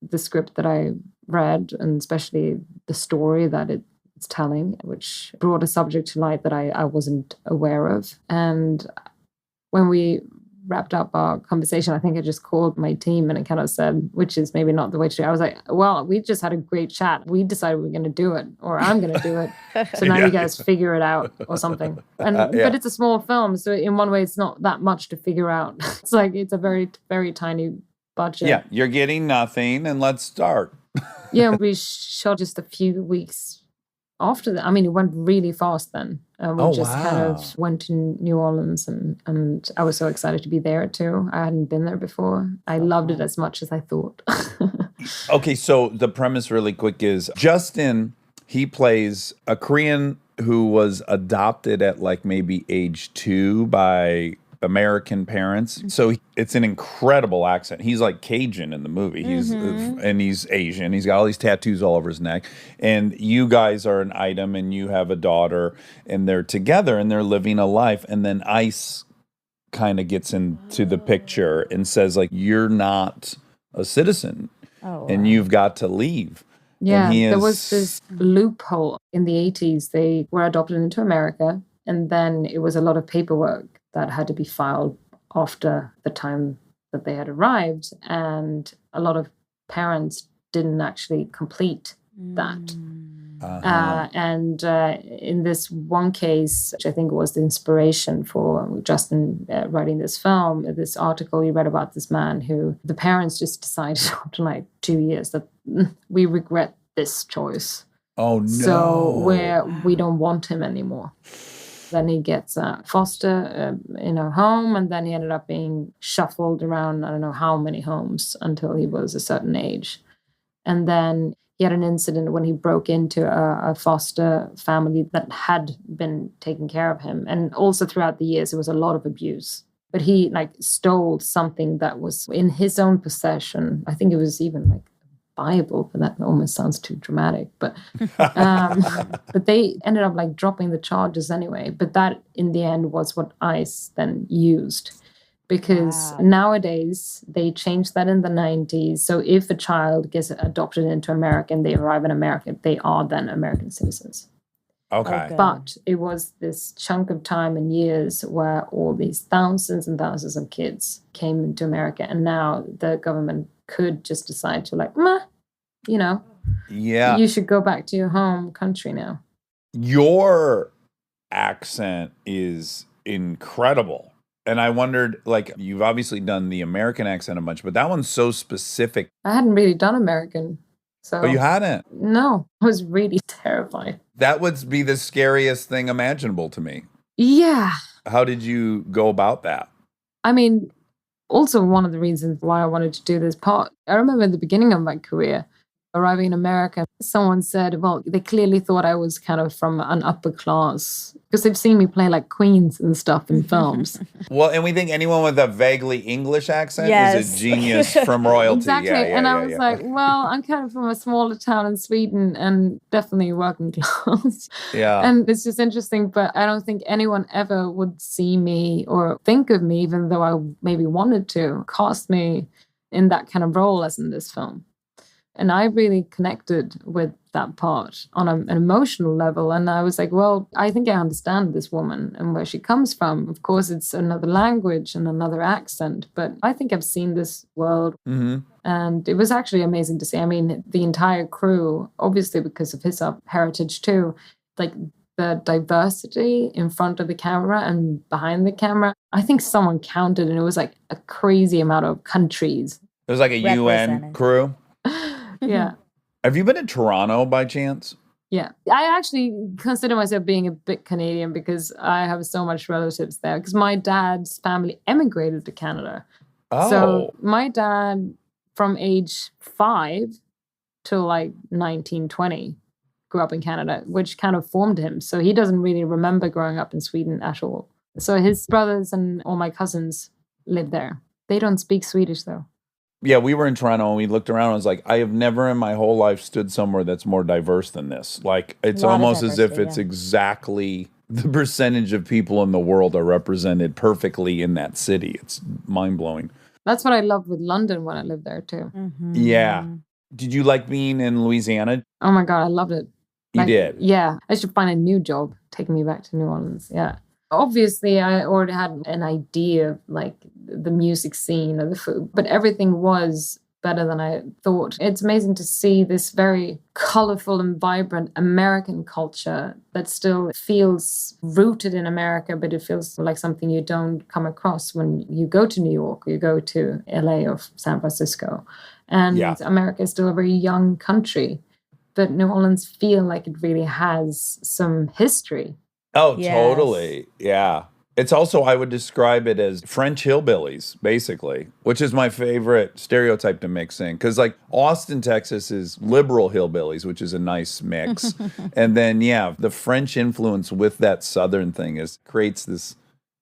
the script that I read, and especially the story that it's telling, which brought a subject to light that I wasn't aware of. And when we wrapped up our conversation, I think I just called my team and I kind of said, which is maybe not the way to do it. I was like, well, we just had a great chat. We decided we're going to do it, or I'm going to do it. So now you guys figure it out or something. And But it's a small film. So in one way, it's not that much to figure out. It's like, it's a very, very tiny budget. Yeah, you're getting nothing, and let's start. Yeah, we shot just a few weeks after that. I mean, it went really fast then. We kind of went to New Orleans, and I was so excited to be there too. I hadn't been there before. I loved it as much as I thought. Okay, so the premise really quick is Justin, he plays a Korean who was adopted at like maybe age 2 by American parents. So it's an incredible accent. He's like Cajun in the movie. And he's Asian. He's got all these tattoos all over his neck. And you guys are an item and you have a daughter and they're together and they're living a life. And then Ice kind of gets into the picture and says like, you're not a citizen and you've got to leave. Yeah, there was this loophole in the 80s. They were adopted into America, and then it was a lot of paperwork that had to be filed after the time that they had arrived, and a lot of parents didn't actually complete that. And in this one case, which I think was the inspiration for Justin writing this film, this article you read about this man who the parents just decided after like 2 years that we regret this choice. Oh, no. So we don't want him anymore. Then he gets a foster in a home, and then he ended up being shuffled around, I don't know how many homes until he was a certain age. And then he had an incident when he broke into a foster family that had been taking care of him. And also throughout the years, there was a lot of abuse. But he like stole something that was in his own possession. I think it was even like a Bible, but that almost sounds too dramatic. But but they ended up like dropping the charges anyway. But that in the end was what ICE then used. Because nowadays, they changed that in the 90s. So if a child gets adopted into America and they arrive in America, they are then American citizens. Okay. But it was this chunk of time and years where all these thousands and thousands of kids came into America. And now the government could just decide to like, meh, you know, you should go back to your home country now. Your accent is incredible. And I wondered, like, you've obviously done the American accent a bunch, but that one's so specific. I hadn't really done American. So. Oh, you hadn't? No, I was really terrified. That would be the scariest thing imaginable to me. Yeah. How did you go about that? I mean, also one of the reasons why I wanted to do this part, I remember at the beginning of my career, arriving in America, someone said, well, they clearly thought I was kind of from an upper class because they've seen me play like queens and stuff in films. Well, and we think anyone with a vaguely English accent is a genius from royalty. Exactly. I was like, well, I'm kind of from a smaller town in Sweden and definitely working class. Yeah. And it's just interesting, but I don't think anyone ever would see me or think of me, even though I maybe wanted to, cast me in that kind of role as in this film. And I really connected with that part on an emotional level. And I was like, well, I think I understand this woman and where she comes from. Of course, it's another language and another accent, but I think I've seen this world. Mm-hmm. And it was actually amazing to see. I mean, the entire crew, obviously because of his heritage too, like the diversity in front of the camera and behind the camera. I think someone counted and it was like a crazy amount of countries. It was like a UN crew. Yeah. Have you been in Toronto by chance? Yeah. I actually consider myself being a bit Canadian because I have so much relatives there. Because my dad's family emigrated to Canada. Oh. So my dad, from age 5 till like 19, 20, grew up in Canada, which kind of formed him. So he doesn't really remember growing up in Sweden at all. So his brothers and all my cousins live there. They don't speak Swedish though. Yeah, we were in Toronto and we looked around and I was like, I have never in my whole life stood somewhere that's more diverse than this. Like, it's almost as if it's exactly the percentage of people in the world are represented perfectly in that city. It's mind-blowing. That's what I loved with London when I lived there too. Mm-hmm. Yeah. Did you like being in Louisiana? Oh my God, I loved it. You did? Yeah. I should find a new job taking me back to New Orleans. Yeah. Obviously, I already had an idea of like the music scene or the food, but everything was better than I thought. It's amazing to see this very colorful and vibrant American culture that still feels rooted in America, but it feels like something you don't come across when you go to New York or you go to LA or San Francisco. And America is still a very young country, but New Orleans feel like it really has some history. Oh, totally. Yeah. It's also, I would describe it as French hillbillies, basically, which is my favorite stereotype to mix in. Because, like, Austin, Texas is liberal hillbillies, which is a nice mix. And then, the French influence with that Southern thing creates this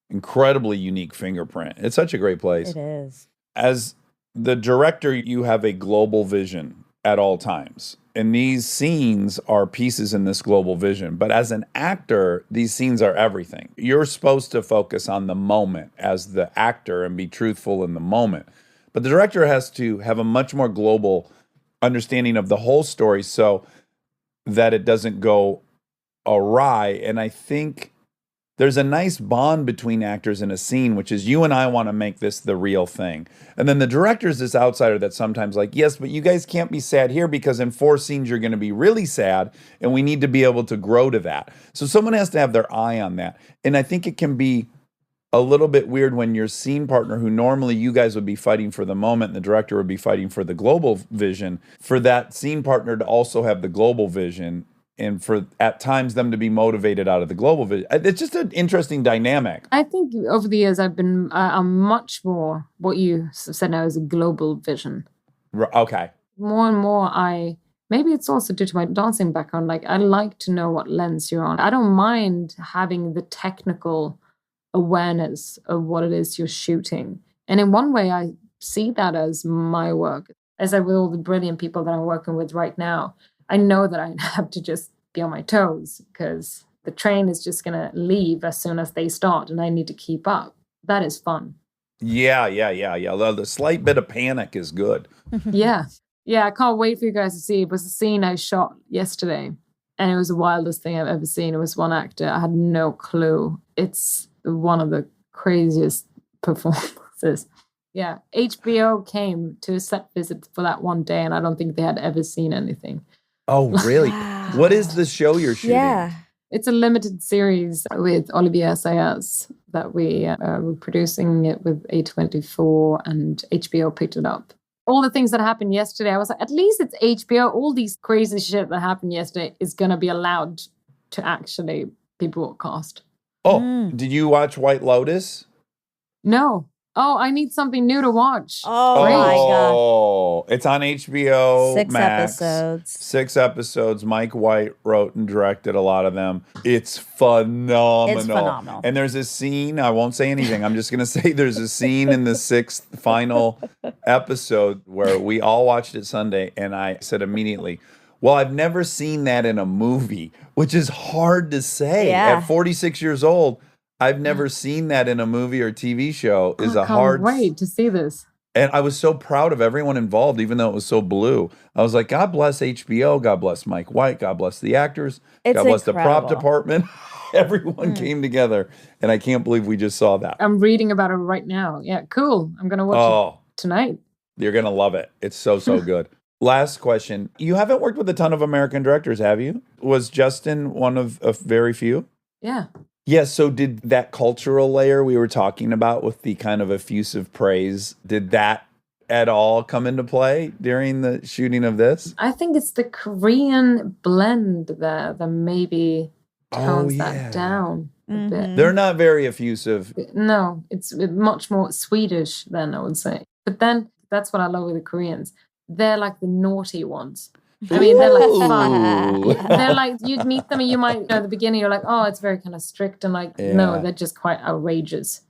incredibly unique fingerprint. It's such a great place. It is. As the director, you have a global vision at all times. And these scenes are pieces in this global vision. But as an actor, these scenes are everything. You're supposed to focus on the moment as the actor and be truthful in the moment. But the director has to have a much more global understanding of the whole story so that it doesn't go awry. And I think there's a nice bond between actors in a scene, which is you and I want to make this the real thing. And then the director's this outsider that's sometimes like, yes, but you guys can't be sad here because in 4 scenes you're going to be really sad and we need to be able to grow to that. So someone has to have their eye on that. And I think it can be a little bit weird when your scene partner, who normally you guys would be fighting for the moment and the director would be fighting for the global vision, for that scene partner to also have the global vision and for at times them to be motivated out of the global vision. It's just an interesting dynamic. I think over the years I'm much more what you said now is a global vision. Okay. More and more maybe it's also due to my dancing background. Like I like to know what lens you're on. I don't mind having the technical awareness of what it is you're shooting. And in one way, I see that as my work. As with all the brilliant people that I'm working with right now, I know that I have to just be on my toes because the train is just going to leave as soon as they start and I need to keep up. That is fun. Yeah. The slight bit of panic is good. Yeah. I can't wait for you guys to see. It was a scene I shot yesterday and it was the wildest thing I've ever seen. It was one actor. I had no clue. It's one of the craziest performances. Yeah. HBO came to a set visit for that one day and I don't think they had ever seen anything. Oh, really? Wow. What is the show you're shooting? Yeah. It's a limited series with Olivier Assayas that we were producing it with A24 and HBO picked it up. All the things that happened yesterday, I was like, at least it's HBO. All these crazy shit that happened yesterday is going to be allowed to actually be broadcast. Oh, did you watch White Lotus? No. Oh, I need something new to watch. Oh my God. Oh, it's on HBO 6 Max. episodes. 6 episodes. Mike White wrote and directed a lot of them. It's phenomenal. It's phenomenal. And there's a scene, I won't say anything. I'm just going to say there's a scene in the 6th final episode where we all watched it Sunday. And I said immediately, well, I've never seen that in a movie, which is hard to say. Yeah. At 46 years old, I've never seen that in a movie or TV show. Is a hard. I can't wait to see this. And I was so proud of everyone involved, even though it was so blue. I was like, God bless HBO. God bless Mike White. God bless the actors. It's God bless the prop incredible. department. Everyone came together. And I can't believe we just saw that. I'm reading about it right now. Yeah, cool. I'm going to watch it tonight. You're going to love it. It's so good. Last question. You haven't worked with a ton of American directors, have you? Was Justin one of very few? Yeah. Yeah, so did that cultural layer we were talking about with the kind of effusive praise, did that at all come into play during the shooting of this? I think it's the Korean blend there that maybe tones that down a bit. They're not very effusive. No, it's much more Swedish than I would say. But then that's what I love with the Koreans. They're like the naughty ones. I mean, they're like fun. They're like, you'd meet them and you might, at the beginning, you're like, oh, it's very kind of strict. And like, no, they're just quite outrageous.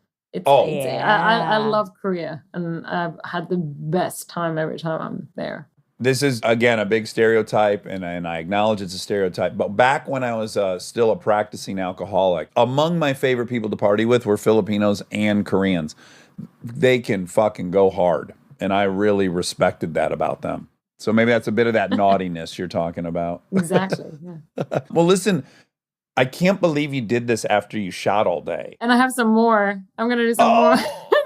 I love Korea and I've had the best time every time I'm there. This is, again, a big stereotype, and I acknowledge it's a stereotype. But back when I was still a practicing alcoholic, among my favorite people to party with were Filipinos and Koreans. They can fucking go hard, and I really respected that about them. So maybe that's a bit of that naughtiness you're talking about. Exactly. Yeah. Well, listen, I can't believe you did this after you shot all day. And I have some more. I'm going to do some more.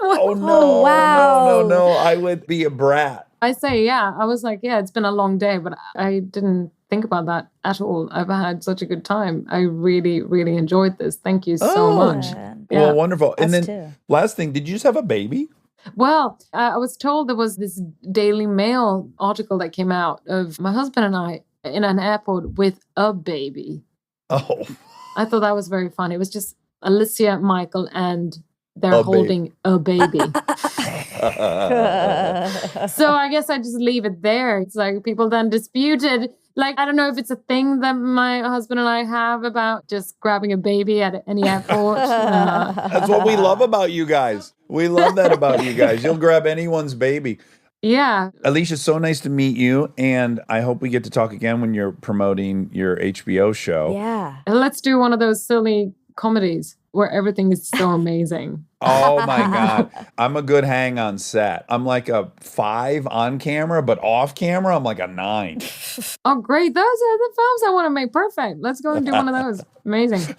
Oh, no. Oh, wow. No. I would be a brat. I say, yeah. I was like, yeah, it's been a long day, but I didn't think about that at all. I've had such a good time. I really, really enjoyed this. Thank you so much. Well, Yeah. wonderful. And Us then too. last thing, did you just have a baby? Well, I was told there was this Daily Mail article that came out of my husband and I in an airport with a baby. Oh. I thought that was very fun. It was just Alicia, Michael, and they're holding a baby. So I guess I just leave it there. It's like people then disputed. Like, I don't know if it's a thing that my husband and I have about just grabbing a baby at any airport. That's what we love about you guys. We love that about you guys. You'll grab anyone's baby. Yeah. Alicia, so nice to meet you. And I hope we get to talk again when you're promoting your HBO show. Yeah. Let's do one of those silly comedies where everything is so amazing. Oh my God. I'm a good hang on set. I'm like a 5 on camera, but off camera, I'm like a 9. Oh, great. Those are the films I want to make. Perfect. Let's go and do one of those. Amazing.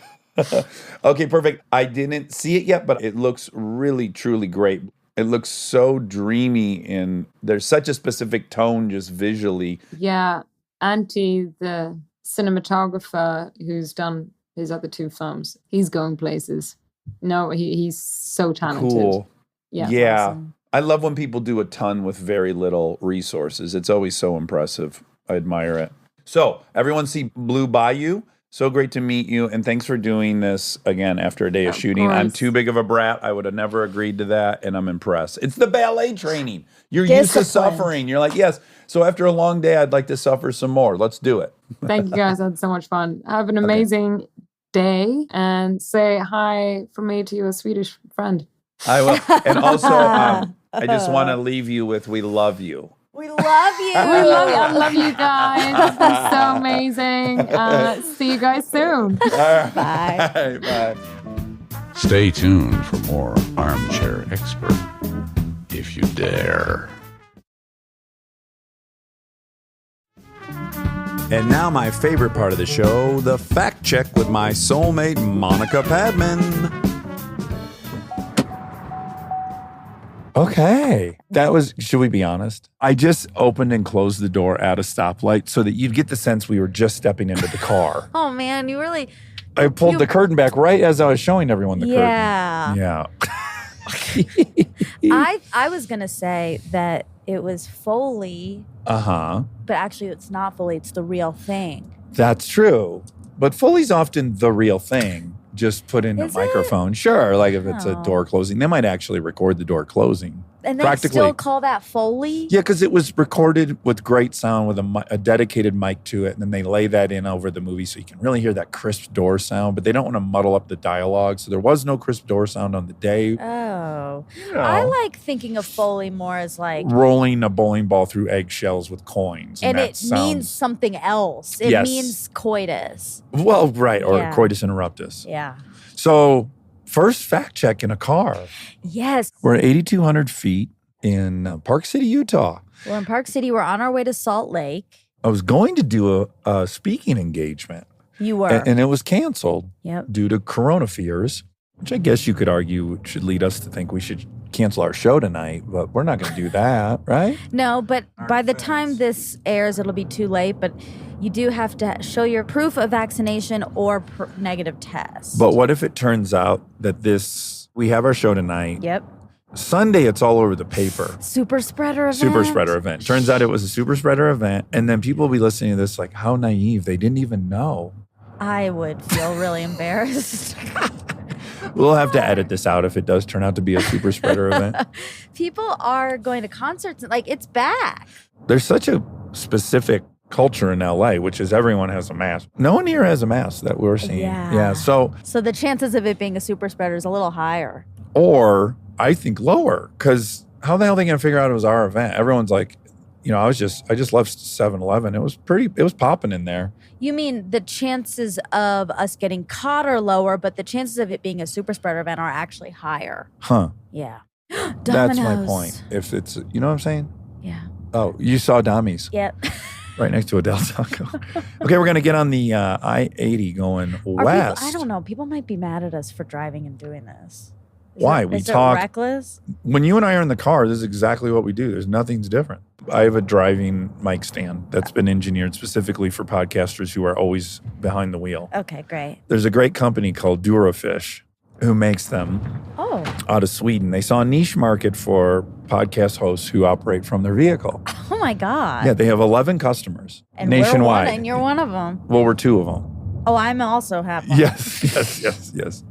Okay, perfect. I didn't see it yet, but it looks really, truly great. It looks so dreamy, and there's such a specific tone just visually. Yeah. Antti, the cinematographer who's done his other 2 films, he's going places. No, he's so talented. Cool. Yeah. Awesome. I love when people do a ton with very little resources. It's always so impressive. I admire it. So, everyone see Blue Bayou? So great to meet you, and thanks for doing this again after a day of shooting. I'm too big of a brat. I would have never agreed to that, and I'm impressed. It's the ballet training. You're used to suffering. You're like, yes. So after a long day, I'd like to suffer some more. Let's do it. Thank you guys. I had so much fun. Have an amazing day, and say hi from me to your Swedish friend. I will. And also, I just want to leave you with we love you. We love you. We love you. I love you guys. It's been so amazing. See you guys soon. Bye. All right, bye. Stay tuned for more Armchair Expert, if you dare. And now my favorite part of the show, the fact check with my soulmate, Monica Padman. Okay. That was, should we be honest? I just opened and closed the door at a stoplight so that you'd get the sense we were just stepping into the car. Oh, man, you really... I pulled the curtain back right as I was showing everyone the curtain. Yeah. I was going to say that it was Foley. Uh-huh. But actually, it's not Foley. It's the real thing. That's true. But Foley's often the real thing. Just put in a microphone. Sure, like if it's a door closing. They might actually record the door closing. And they still call that Foley? Yeah, because it was recorded with great sound with a dedicated mic to it. And then they lay that in over the movie so you can really hear that crisp door sound. But they don't want to muddle up the dialogue. So there was no crisp door sound on the day. Oh. You know, I like thinking of Foley more as like... rolling a bowling ball through eggshells with coins. And it means something else. It means coitus. Well, right. Or coitus interruptus. Yeah. So... first fact check in a car. Yes. We're at 8,200 feet in Park City, Utah. Well, in Park City, we're on our way to Salt Lake. I was going to do a speaking engagement. You were. And it was canceled due to corona fears, which I guess you could argue should lead us to think we should cancel our show tonight, but we're not going to do that, right? No, but by the time this airs, it'll be too late. But you do have to show your proof of vaccination or negative test. But what if it turns out that we have our show tonight? Yep. Sunday, it's all over the paper. Super spreader event. Super spreader event. Turns out it was a super spreader event. And then people will be listening to this like, how naive. They didn't even know. I would feel really embarrassed. We'll have to edit this out if it does turn out to be a super spreader event. People are going to concerts. Like, it's back. There's such a specific culture in LA, which is everyone has a mask. No one here has a mask that we're seeing. Yeah. So the chances of it being a super spreader is a little higher. Or I think lower, because how the hell are they going to figure out it was our event? Everyone's like, I just left 7-Eleven. It was popping in there. You mean the chances of us getting caught are lower, but the chances of it being a super spreader event are actually higher. Huh. Yeah. That's my point. If it's, you know what I'm saying? Yeah. Oh, you saw Dommy's. Yep. Right next to a Del Taco. Okay, we're going to get on the I-80 going west. I don't know. People might be mad at us for driving and doing this. Why? Is it reckless? When you and I are in the car, this is exactly what we do. There's nothing's different. I have a driving mic stand that's been engineered specifically for podcasters who are always behind the wheel. Okay, great. There's a great company called Durafish who makes them out of Sweden. They saw a niche market for podcast hosts who operate from their vehicle. Oh, my God. Yeah, they have 11 customers and nationwide. And you're one of them. Well, we're 2 of them. Oh, I'm also have one. Yes.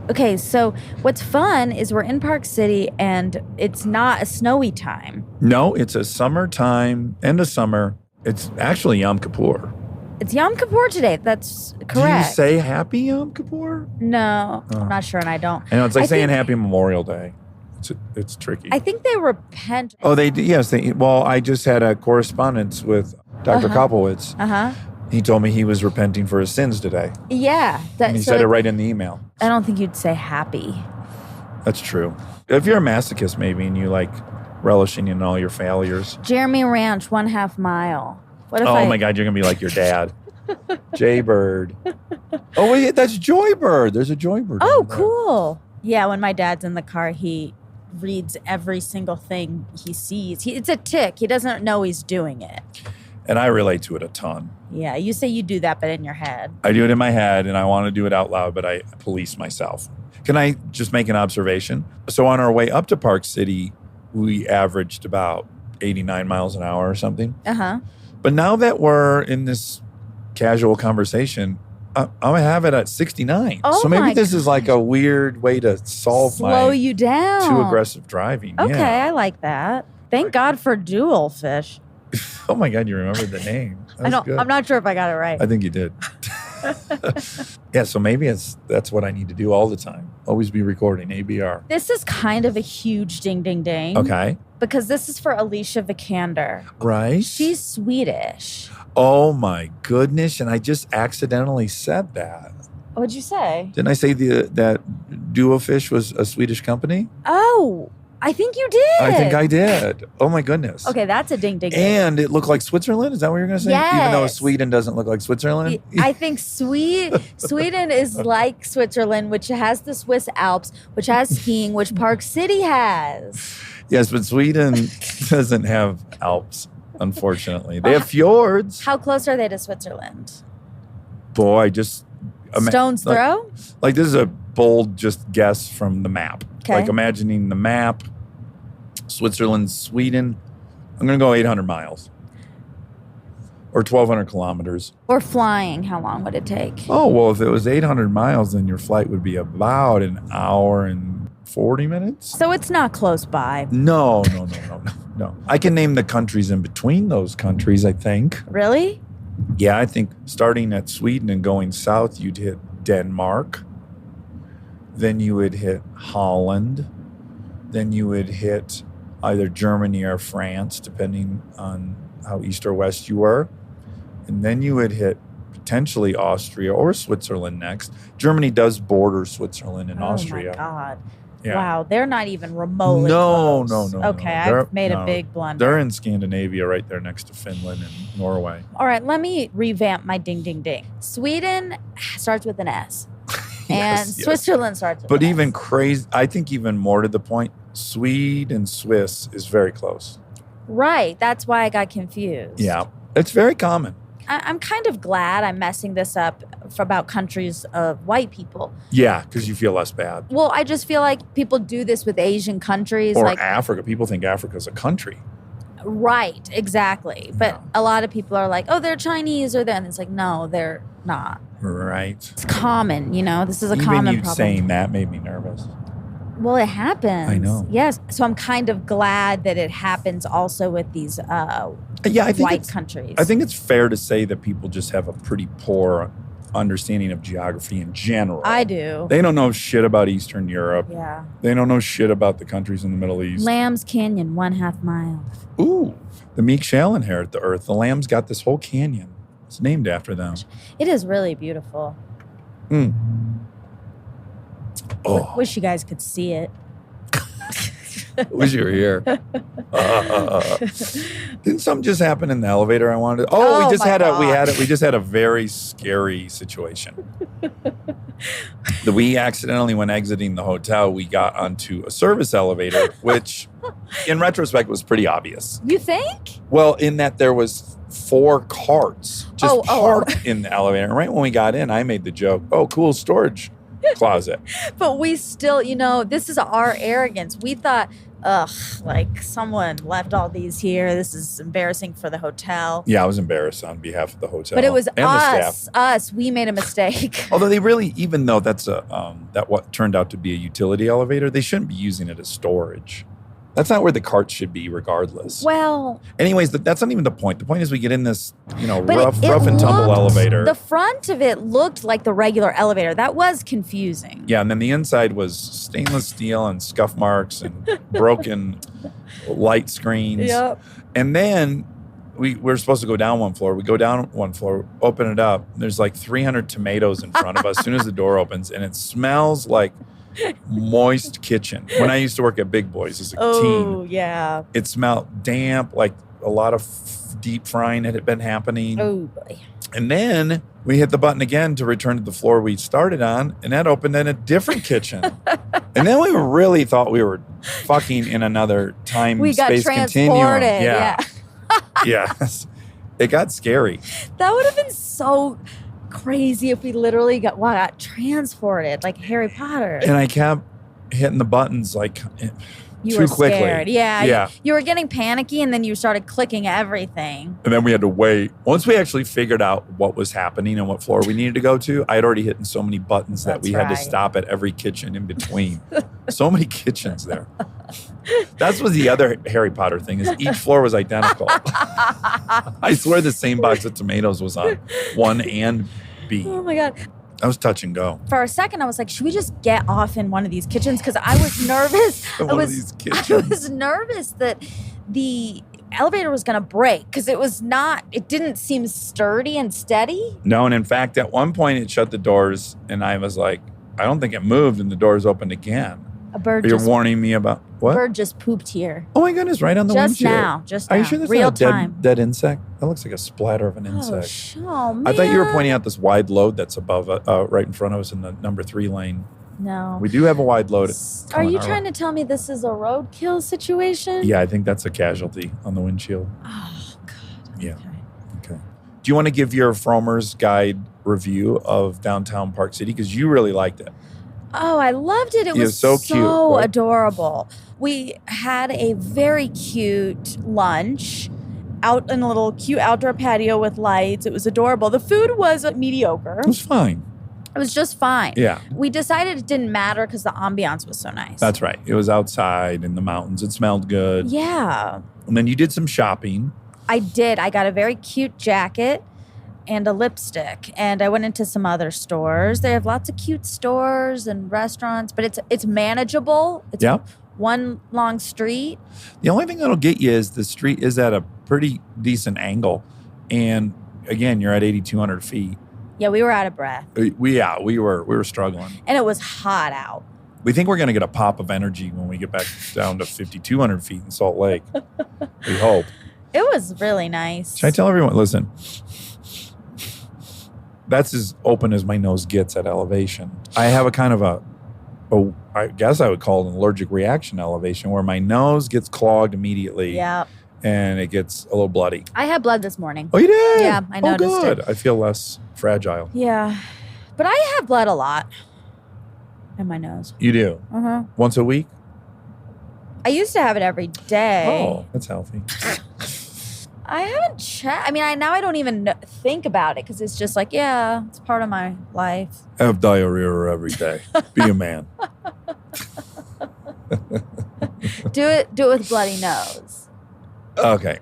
Okay, so what's fun is we're in Park City and it's not a snowy time. No, it's a summertime, end of summer. It's actually Yom Kippur. It's Yom Kippur today. That's correct. Do you say Happy Yom Kippur? No, I'm not sure, and I don't. I know, it's like saying Happy Memorial Day. It's tricky. I think they repent. Oh, they do. Yes. Well, I just had a correspondence with Dr. Kopowitz. He told me he was repenting for his sins today. Yeah. And he said it right in the email. I don't think you'd say happy. That's true. If you're a masochist, maybe, and you like relishing in all your failures. Jeremy Ranch, 1/2 mile. What if Oh my God, you're going to be like your dad. Jaybird. Oh, wait, that's Joybird. There's a Joybird. Oh, cool. Yeah, when my dad's in the car, he reads every single thing he sees. It's a tick. He doesn't know he's doing it. And I relate to it a ton. Yeah, you say you do that, but in your head. I do it in my head, and I want to do it out loud, but I police myself. Can I just make an observation? So on our way up to Park City, we averaged about 89 miles an hour or something. But now that we're in this casual conversation, I'm going to have it at 69. Oh, so maybe this is like a weird way to slow you down. Too aggressive driving. Okay, Yeah. I like that. Thank God for Dual Fish. Oh my God, you remembered the name. I'm not sure if I got it right. I think you did. Yeah, so maybe that's what I need to do all the time. Always be recording ABR. This is kind of a huge ding, ding, ding. Okay. Because this is for Alicia Vikander. Right. She's Swedish. Oh my goodness. And I just accidentally said that. What'd you say? Didn't I say that Duo Fish was a Swedish company? Oh, I think you did. I think I did. Oh my goodness. Okay, that's a ding, ding, ding. And it looked like Switzerland? Is that what you're going to say? Yes. Even though Sweden doesn't look like Switzerland? I think Sweden is like Switzerland, which has the Swiss Alps, which has skiing, which Park City has. Yes, but Sweden doesn't have Alps, unfortunately. They have fjords. How close are they to Switzerland? Boy, just... Stone's throw? Like this is a bold just guess from the map. Okay. Like imagining the map, Switzerland, Sweden. I'm going to go 800 miles or 1,200 kilometers. Or flying, how long would it take? Oh, well, if it was 800 miles, then your flight would be about an hour and 40 minutes. So it's not close by. No. I can name the countries in between those countries, I think. Really? Yeah, I think starting at Sweden and going south, you'd hit Denmark. Then you would hit Holland. Then you would hit either Germany or France, depending on how east or west you were. And then you would hit potentially Austria or Switzerland next. Germany does border Switzerland and Austria. Oh, my God. Yeah. Wow, they're not even remotely No. close. Okay, I've made a big blunder. They're in Scandinavia, right there next to Finland and Norway. All right, let me revamp my ding, ding, ding. Sweden starts with an S. And Switzerland starts with But an even S. crazy, I think even more to the point, Swede and Swiss is very close. Right, that's why I got confused. Yeah, it's very common. I'm kind of glad I'm messing this up about countries of white people. Yeah, because you feel less bad. Well, I just feel like people do this with Asian countries. Or like Africa. People think Africa's a country. Right, exactly. But a lot of people are like, oh, they're Chinese or they're, and it's like, no, they're not. Right. It's common, This is a Even common you problem. saying that made me nervous. Well, it happens. I know. Yes. So I'm kind of glad that it happens also with these I think white countries. I think it's fair to say that people just have a pretty poor understanding of geography in general. I do. They don't know shit about Eastern Europe. Yeah. They don't know shit about the countries in the Middle East. Lamb's Canyon, 1/2 mile. Ooh, the meek shall inherit the earth. The lambs got this whole canyon. It's named after them. It is really beautiful. Oh, Wish you guys could see it. wish you were here. Didn't something just happen in the elevator? I wanted. Oh, we just my had God. we just had a very scary situation. We accidentally, when exiting the hotel, we got onto a service elevator, which, in retrospect, was pretty obvious. You think? Well, in that there was 4 carts just parked in the elevator. And right when we got in, I made the joke, "Oh, cool storage closet." But we still, this is our arrogance. We thought, like someone left all these here. This is embarrassing for the hotel. Yeah, I was embarrassed on behalf of the hotel. But it was and the staff. us. We made a mistake. Although they really, even though that's that what turned out to be a utility elevator, they shouldn't be using it as storage. That's not where the cart should be, regardless. Well, anyways, that's not even the point. The point is we get in this, but rough and tumble elevator. The front of it looked like the regular elevator. That was confusing. Yeah, and then the inside was stainless steel and scuff marks and broken light screens. Yep. And then we're supposed to go down one floor. We go down one floor, open it up. There's like 300 tomatoes in front of us as soon as the door opens, and it smells like moist kitchen. When I used to work at Big Boys as a teen. Oh, yeah. It smelled damp, like a lot of deep frying had been happening. Oh, boy. And then we hit the button again to return to the floor we started on, and that opened in a different kitchen. And then we really thought we were fucking in another time We got space continuum. transported. Yeah. Yes. It got scary. That would have been so crazy if we literally got transported like Harry Potter. And I kept hitting the buttons like You too were quickly. scared. Yeah. Yeah. You were getting panicky, and then you started clicking everything. And then we had to wait. Once we actually figured out what was happening and what floor we needed to go to, I had already hit so many buttons that That's we had to right. stop at every kitchen in between. So many kitchens there. That was the other Harry Potter thing, is each floor was identical. I swear the same box of tomatoes was on 1 and B. Oh, my God. That was touch and go. For a second, I was like, should we just get off in one of these kitchens? Because I was nervous. One of these I kitchens. was nervous that the elevator was going to break because it didn't seem sturdy and steady. No, and in fact, at one point it shut the doors, and I was like, I don't think it moved, and the doors opened again. A bird You're just warning me about what? bird just pooped here. Oh my goodness, right on the Just windshield. now. Are you sure that's Real not a time. dead insect? That looks like a splatter of an insect. Oh, man. I thought you were pointing out this wide load that's above, right in front of us in the number 3 lane. No. We do have a wide load. Are you trying to tell me this is a roadkill situation? Yeah, I think that's a casualty on the windshield. Oh, God. Yeah. Okay. Okay. Do you want to give your Frommer's Guide review of downtown Park City? Because you really liked it. Oh, I loved it. It Yeah, was so cute, right? adorable. We had a very cute lunch out in a little cute outdoor patio with lights. It was adorable. The food was mediocre. It was fine. It was just fine. Yeah. We decided it didn't matter because the ambiance was so nice. That's right. It was outside in the mountains. It smelled good. Yeah. And then you did some shopping. I did. I got a very cute jacket and a lipstick, and I went into some other stores. They have lots of cute stores and restaurants, but it's manageable. It's Yeah. one long street. The only thing that'll get you is the street is at a pretty decent angle. And again, you're at 8,200 feet. Yeah, we were out of breath, We were struggling. and it was hot out. We think we're going to get a pop of energy when we get back down to 5,200 feet in Salt Lake. We hope. It was really nice. Should I tell everyone? Listen, that's as open as my nose gets at elevation. I have a kind of I guess I would call it an allergic reaction elevation, where my nose gets clogged immediately. Yeah. And it gets a little bloody. I had blood this morning. Oh, you did? Yeah, I noticed Oh, good. it. I feel less fragile. Yeah. But I have blood a lot in my nose. You do? Uh-huh. Once a week? I used to have it every day. Oh, that's healthy. I haven't checked. I mean, I don't even think about it because it's just like, yeah, it's part of my life. Have diarrhea every day. Be a man. Do it with bloody nose. Okay.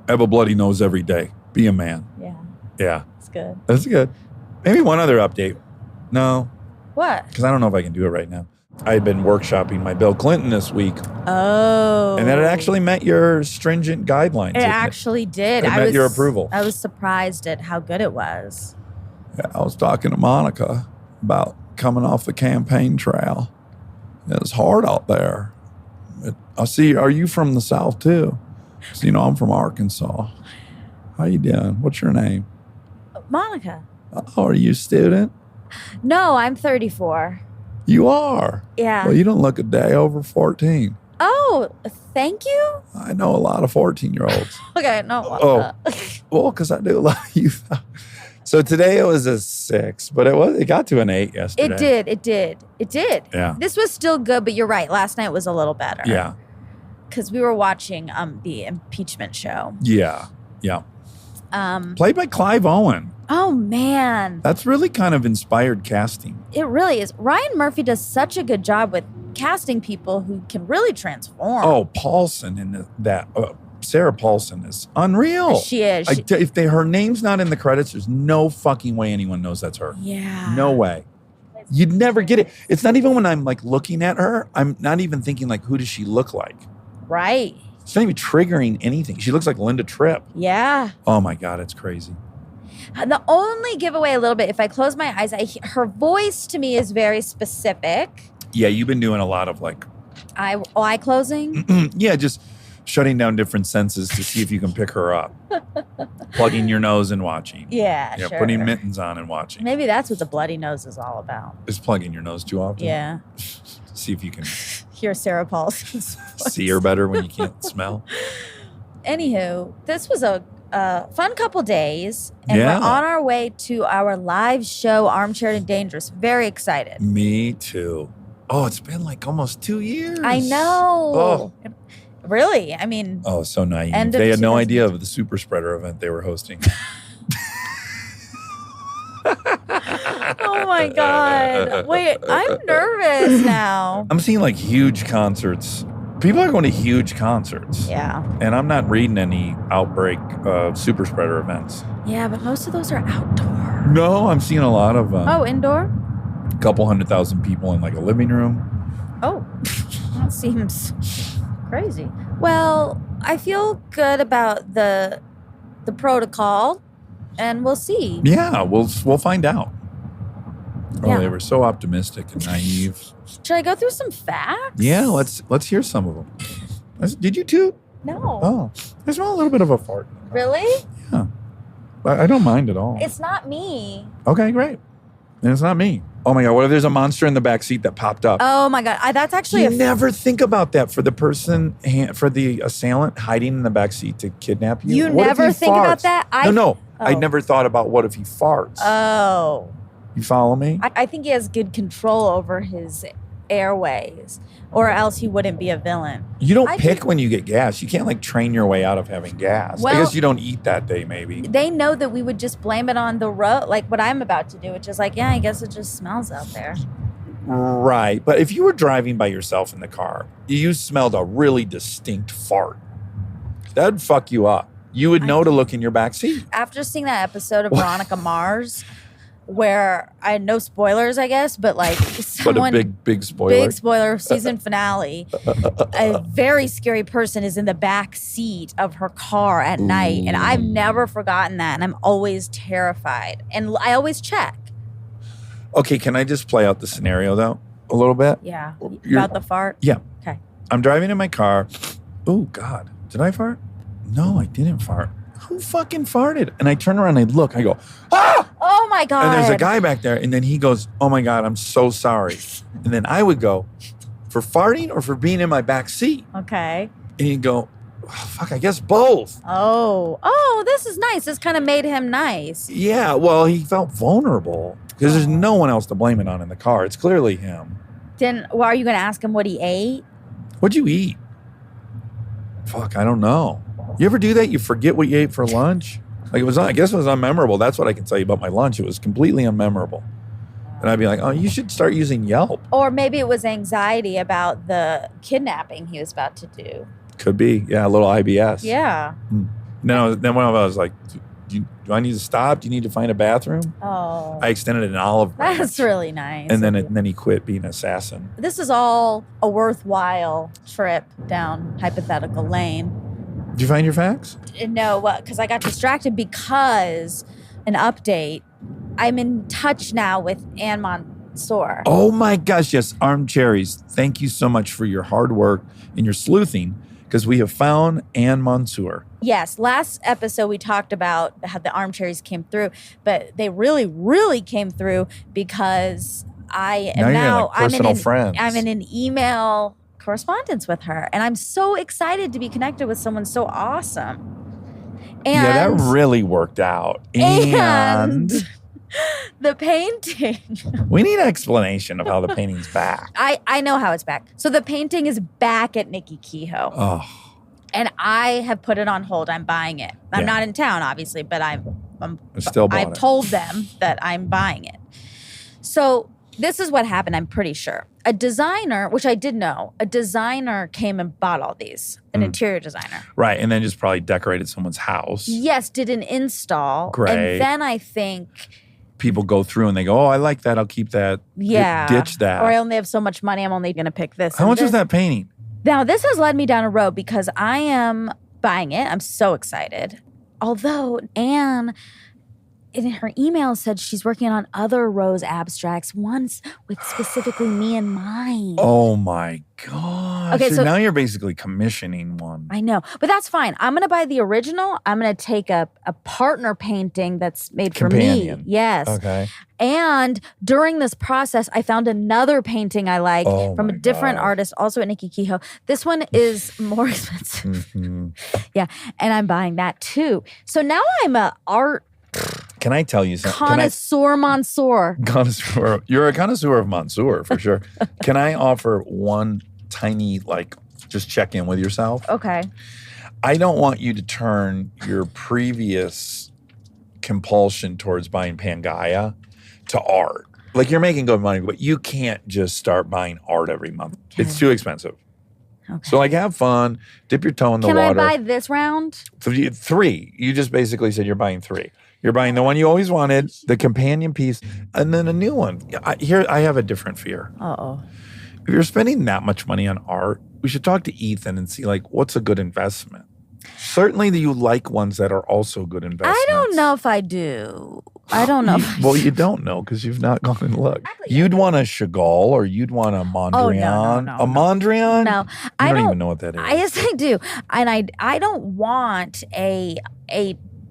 Have a bloody nose every day. Be a man. Yeah, Yeah. it's good. That's good. Maybe one other update. No, What? because I don't know if I can do it right now. I had been workshopping my Bill Clinton this week, Oh. and that it actually met your stringent guidelines. It actually did. It met your approval. I was surprised at how good it was. Yeah, I was talking to Monica about coming off the campaign trail. It's hard out there. I see. Are you from the South too? So, I'm from Arkansas. How you doing? What's your name? Monica. Oh, are you a student? No, I'm 34. You are. Yeah. Well, you don't look a day over 14. Oh, thank you. I know a lot of 14-year-olds. Okay, no. Oh. Well, because I do a lot of youth. So today it was a 6, but it got to an 8 yesterday. It did. Yeah. This was still good, but you're right. Last night was a little better. Yeah. Because we were watching the impeachment show. Yeah. Played by Clive Owen. Oh, man. That's really kind of inspired casting. It really is. Ryan Murphy does such a good job with casting people who can really transform. Oh, Paulson in that. Sarah Paulson is unreal. She is. Her name's not in the credits, there's no fucking way anyone knows that's her. Yeah. No way. You'd never get it. It's not even when I'm like looking at her, I'm not even thinking like, who does she look like? Right. It's not even triggering anything. She looks like Linda Tripp. Yeah. Oh my God, it's crazy. The only giveaway a little bit, if I close my eyes, her voice to me is very specific. Yeah, you've been doing a lot of like... Eye closing? Yeah, just shutting down different senses to see if you can pick her up. Plugging your nose and watching. Yeah, sure. Putting mittens on and watching. Maybe that's what the bloody nose is all about. Is plugging your nose too often? Yeah. See if you can Hear Sarah Paulson's voice. see her better when you can't smell. Anywho, this was a fun couple days, and Yeah. we're on our way to our live show, Armchair and Dangerous. Very excited. Me too. Oh, it's been like almost 2 years. I know. Oh. Really? I mean, Oh, so naive. End of They had no 2000. idea of the super spreader event they were hosting. oh my God. Wait, I'm nervous now. I'm seeing like huge concerts. People are going to huge concerts. Yeah. And I'm not reading any outbreak super spreader events. Yeah, but most of those are outdoor. No, I'm seeing a lot of Oh, indoor? a couple 100,000 people in like a living room. Oh, that seems crazy. Well, I feel good about the protocol, and we'll see. Yeah, we'll find out. Oh, Yeah. they were so optimistic and naive. Should I go through some facts? Yeah, let's hear some of them. Did you toot? No. Oh, I smell a little bit of a fart. Really? Yeah, I don't mind at all. It's not me. Okay, great. And it's not me. Oh my God, what if there's a monster in the back seat that popped up? Oh my God. That's actually You never think about that for the person, for the assailant hiding in the back seat to kidnap you. You What if never he think about farts? that? No. I Oh. never thought about what if he farts. Oh. You follow me? I think he has good control over his airways, or else he wouldn't be a villain. You don't I pick think- when you get gas. You can't like train your way out of having gas. I Well- guess you don't eat that day, maybe. They know that we would just blame it on the road, like what I'm about to do, which is like, yeah, I guess it just smells out there. Right. But if you were driving by yourself in the car, you smelled a really distinct fart, that'd fuck you up. You would know to look in your back seat. After seeing that episode of Veronica Mars, where I had no spoilers, I guess, but like someone, But a big spoiler. big spoiler, season finale, a very scary person is in the back seat of her car at night. And I've never forgotten that. And I'm always terrified. And I always check. Okay, can I just play out the scenario though a little bit? Yeah. You're- About the fart? Yeah. Okay. I'm driving in my car. Oh God, did I fart? No, I didn't fart. Who fucking farted? And I turn around and I look. I go, ah! Oh my God. And there's a guy back there. And then he goes, oh my God, I'm so sorry. And then I would go, for farting or for being in my back seat? Okay. And he'd go, oh, fuck, I guess both. Oh, this is nice. This kind of made him nice. Yeah, well, he felt vulnerable because there's no one else to blame it on in the car. It's clearly him. Then, well, are you going to ask him what he ate? What'd you eat? Fuck, I don't know. You ever do that? You forget what you ate for lunch? Like I guess it was unmemorable. That's what I can tell you about my lunch. It was completely unmemorable. And I'd be like, oh, you should start using Yelp. Or maybe it was anxiety about the kidnapping he was about to do. Could be. Yeah, a little IBS. Yeah. No, then one of us was like, do I need to stop? Do you need to find a bathroom? Oh. I extended an olive branch. That's really nice. And then he quit being an assassin. This is all a worthwhile trip down hypothetical lane. Did you find your facts? No, because I got distracted because an update. I'm in touch now with Anne Mansour. Oh my gosh, yes, Armcharies. Thank you so much for your hard work and your sleuthing because we have found Anne Mansour. Yes, last episode we talked about how the Armcharies came through, but they really, really came through because I am Now you're like personal friends. I'm in an email correspondence with her, and I'm so excited to be connected with someone so awesome. And Yeah, that really worked out. And the painting. we need an explanation of how the painting's back. I know how it's back. So the painting is back at Nikki Kehoe. Oh, And I have put it on hold. I'm buying it. I'm Yeah. not in town, obviously, but I still bought I've it. told them that I'm buying it. So This is what happened, I'm pretty sure. A designer, which I did know, a designer came and bought all these, an interior designer. Right, and then just probably decorated someone's house. Yes, did an install. Great. And then I think, People go through and they go, oh, I like that. I'll keep that. yeah. Ditch that. Or I only have so much money, I'm only going to pick this. How and much was this. that painting? Now, this has led me down a road because I am buying it. I'm so excited. Although Anne, in her email, said she's working on other Rose abstracts, ones with specifically me in mind. Oh my gosh. Okay, so now you're basically commissioning one. I know, but that's fine. I'm going to buy the original. I'm going to take a partner painting that's made for Companion. me. Yes. Okay. And during this process, I found another painting I like from a my different God. artist, also at Nikki Kehoe. This one is more expensive. Yeah, and I'm buying that too. So now I'm a art Can I tell you something? connoisseur monsieur. Connoisseur. You're a connoisseur of Mansour, for sure. Can I offer one tiny, just check in with yourself? Okay. I don't want you to turn your previous compulsion towards buying Pangaea to art. Like, you're making good money, but you can't just start buying art every month. It's too expensive. Okay. So, have fun, dip your toe in the Can water. I buy this round? Three. You just basically said you're buying three. You're buying the one you always wanted, the companion piece, and then a new one. I have a different fear. Uh-oh. If you're spending that much money on art, we should talk to Ethan and see, what's a good investment. Certainly that you like ones that are also good investments. I don't know if I do. I don't know. Well, you don't know because you've not gone and looked. You'd want a Chagall or you'd want a Mondrian. no, a Mondrian? No, I don't even know what that is. Yes, I do. And I don't want a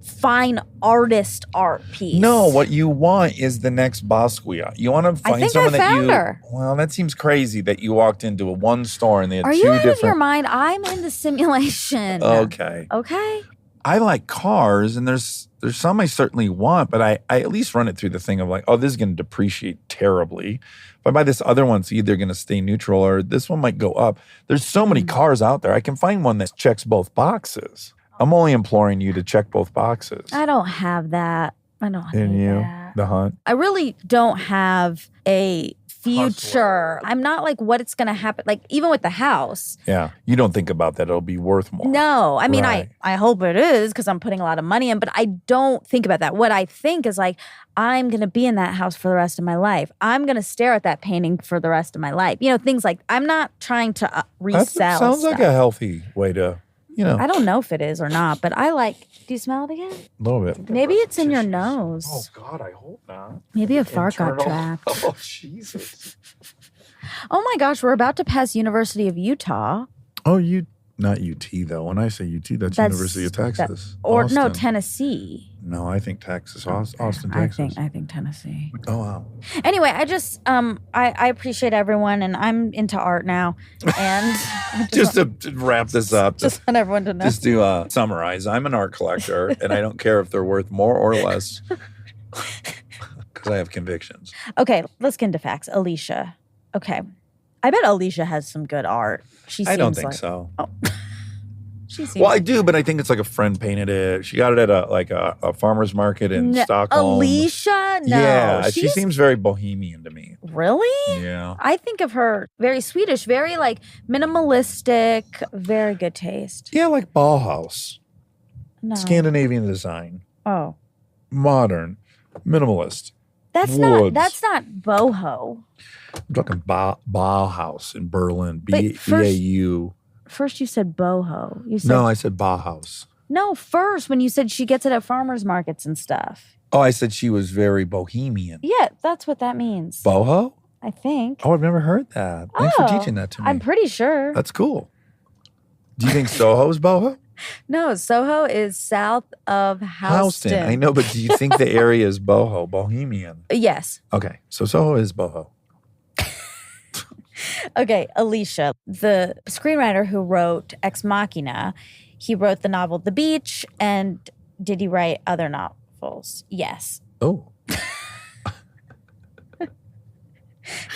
fine artist art piece. No, what you want is the next Basquiat. You want to find think someone I that found you. her. Well, that seems crazy that you walked into one store and they had Are two you out different. of your mind? I'm in the simulation. Okay. Okay. I like cars, and there's some I certainly want, but I at least run it through the thing of oh, this is going to depreciate terribly. If I buy this other one, it's either going to stay neutral or this one might go up. There's so many cars out there. I can find one that checks both boxes. I'm only imploring you to check both boxes. I don't have that. I don't In need you, that. the hunt. I really don't have a future. I'm not what it's going to happen. Even with the house. Yeah, you don't think about that. It'll be worth more. No, I mean, Right. I hope it is because I'm putting a lot of money in, but I don't think about that. What I think is I'm going to be in that house for the rest of my life. I'm going to stare at that painting for the rest of my life. Things I'm not trying to resell. Sounds stuff. like a healthy way to, I don't know if it is or not, but do you smell it again? a little bit. Maybe it's in your nose. Oh, God, I hope not. Maybe a fart got Internal- trapped. Oh, Jesus. Oh my gosh, we're about to pass University of Utah. Oh, not UT, though. When I say UT, that's University of Texas. Or no, Austin. Tennessee. No, I think Texas. Austin, I Texas. think Tennessee. Oh, wow. Anyway, I just I appreciate everyone, and I'm into art now, and I Just to wrap this up, just want everyone to know. just to summarize, I'm an art collector, and I don't care if they're worth more or less because I have convictions. Okay, let's get into facts. Alicia. Okay, I bet Alicia has some good art. I don't think so. She seems. Well, I do, but I think it's a friend painted it. She got it at a farmer's market in Stockholm. Alicia? No. Yeah, she she's- seems very bohemian to me. Really? Yeah. I think of her very Swedish, very minimalistic, very good taste. Yeah, like Bauhaus. No. Scandinavian design. Oh. Modern. Minimalist. That's Woods. not boho. I'm talking Bauhaus in Berlin. But first- B-A-U. First you said boho. You said No, I said Bauhaus. No, first when you said she gets it at farmers markets and stuff. Oh, I said she was very bohemian. Yeah, that's what that means. Boho? I think. Oh, I've never heard that. Thanks for teaching that to me. I'm pretty sure. That's cool. Do you think Soho's boho? No, Soho is south of Houston. I know, but do you think the area is boho, bohemian? Yes. Okay, so Soho is boho. Okay, Alicia, the screenwriter who wrote Ex Machina, he wrote the novel The Beach, and did he write other novels? Yes. Oh.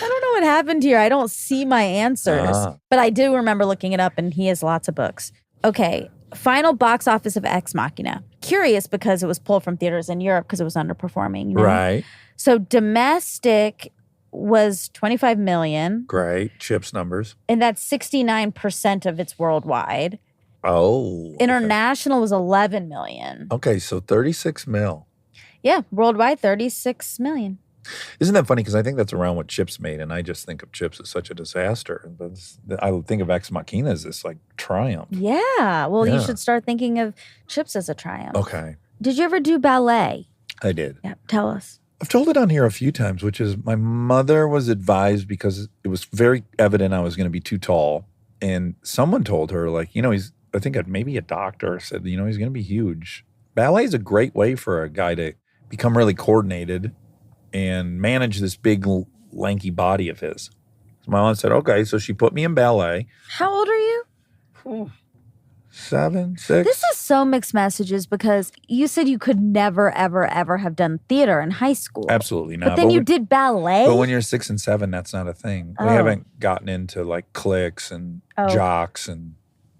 I don't know what happened here. I don't see my answers. But I do remember looking it up, and he has lots of books. Okay, final box office of Ex Machina. Curious because it was pulled from theaters in Europe because it was underperforming. Right. So domestic was 25 million. Great. Chips numbers. And that's 69% of its worldwide. Oh. International was 11 million. Okay, so 36 mil. Yeah, worldwide 36 million. Isn't that funny? Because I think that's around what Chips made, and I just think of Chips as such a disaster. I think of Ex Machina as this like triumph. Yeah. Well, you Yeah. should start thinking of Chips as a triumph. Okay. Did you ever do ballet? I did. Yeah, tell us. I've told it on here a few times, which is my mother was advised because it was very evident I was going to be too tall. And someone told her, like, I think maybe a doctor said, he's going to be huge. Ballet is a great way for a guy to become really coordinated and manage this big, lanky body of his. So my mom said, okay. So she put me in ballet. How old are you? 7, 6. This is so mixed messages because you said you could never, ever, ever have done theater in high school. Absolutely not. But then you did ballet? But when you're 6 and 7, that's not a thing. We haven't gotten into like cliques and jocks and.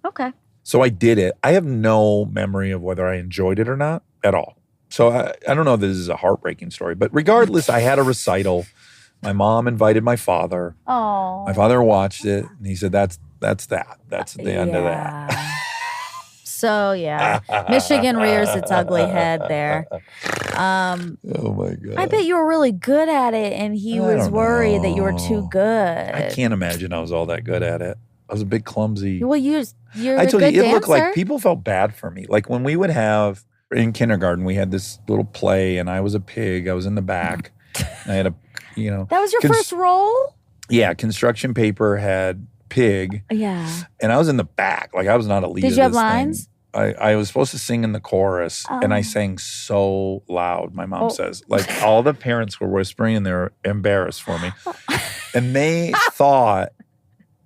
Okay. So I did it. I have no memory of whether I enjoyed it or not at all. So I don't know if this is a heartbreaking story, but regardless, I had a recital. My mom invited my father. Oh. My father watched it, and he said, that's that. That's the end of that. So, yeah. Michigan rears its ugly head there. Oh, my God. I bet you were really good at it, and he was worried that you were too good. I can't imagine I was all that good at it. I was a big clumsy. Well, you're I a told good you, it dancer. looked like people felt bad for me. Like when we would have, in kindergarten, we had this little play, and I was a pig. I was in the back. I had a, That was your first role? Yeah, construction paper had pig. Yeah. And I was in the back. Like I was not a lead. Did you have lines? I was supposed to sing in the chorus, and I sang so loud, my mom says. Like all the parents were whispering, and they were embarrassed for me. And they thought,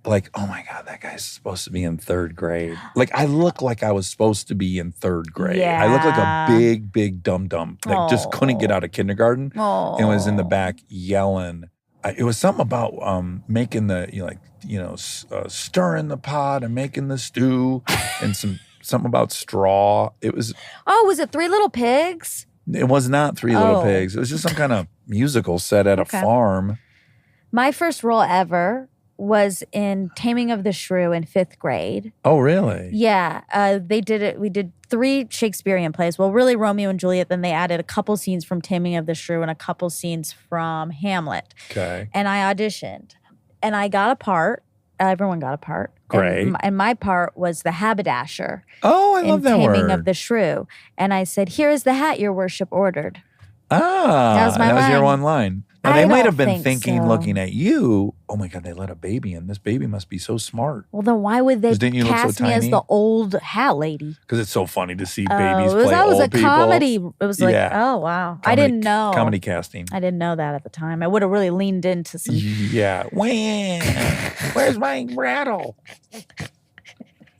like, oh my God, that guy's supposed to be in 3rd grade. Like I look like I was supposed to be in 3rd grade. Yeah. I look like a big, big dum-dum that just couldn't get out of kindergarten and was in the back yelling. It was something about making the, stirring the pot and making the stew and something about straw. It was. Oh, was it Three Little Pigs? It was not Three Little Pigs. It was just some kind of musical set at a farm. My first role ever was in Taming of the Shrew in 5th grade. Oh, really? Yeah. They did it. We did 3 Shakespearean plays. Well, really Romeo and Juliet. Then they added a couple scenes from Taming of the Shrew and a couple scenes from Hamlet. Okay. And I auditioned. And I got a part. Everyone got a part. Great. And my part was the haberdasher. Oh, I love that word. In Taming of the Shrew. And I said, "Here is the hat your worship ordered." Ah, that was your one line. Now, they I might don't have been think thinking, so. looking at you, oh my God, they let a baby in. This baby must be so smart. Well, then why would they 'Cause didn't you look so cast me as tiny? the old hat lady? Because it's so funny to see babies it was, play that was old a people. comedy. It was like, Yeah. oh, wow. I didn't know. Comedy casting. I didn't know that at the time. I would have really leaned into some. Yeah. Where's my rattle?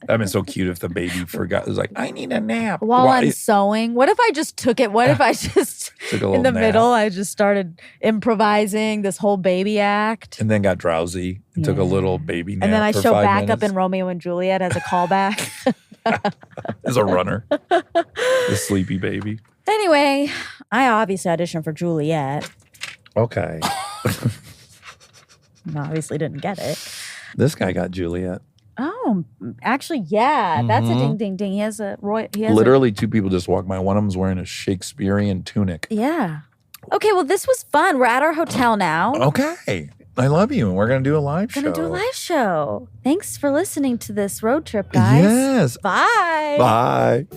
That'd been so cute if the baby forgot. It was like, I need a nap. While I'm sewing. What if I just took it? What if I just, Took a little in the nap. middle, I just started improvising this whole baby act? And then got drowsy and took a little baby nap. And then I for show 5 back up minutes in Romeo and Juliet as a callback. as a runner. The sleepy baby. Anyway, I obviously auditioned for Juliet. Okay. And obviously didn't get it. This guy got Juliet. Oh, actually, yeah. That's a ding, ding, ding. He has a Literally 2 people just walked by. One of them's wearing a Shakespearean tunic. Yeah. Okay, well, this was fun. We're at our hotel now. Okay. I love you, and we're going to do a live show. Gonna do a live show. Thanks for listening to this road trip, guys. Yes. Bye. Bye.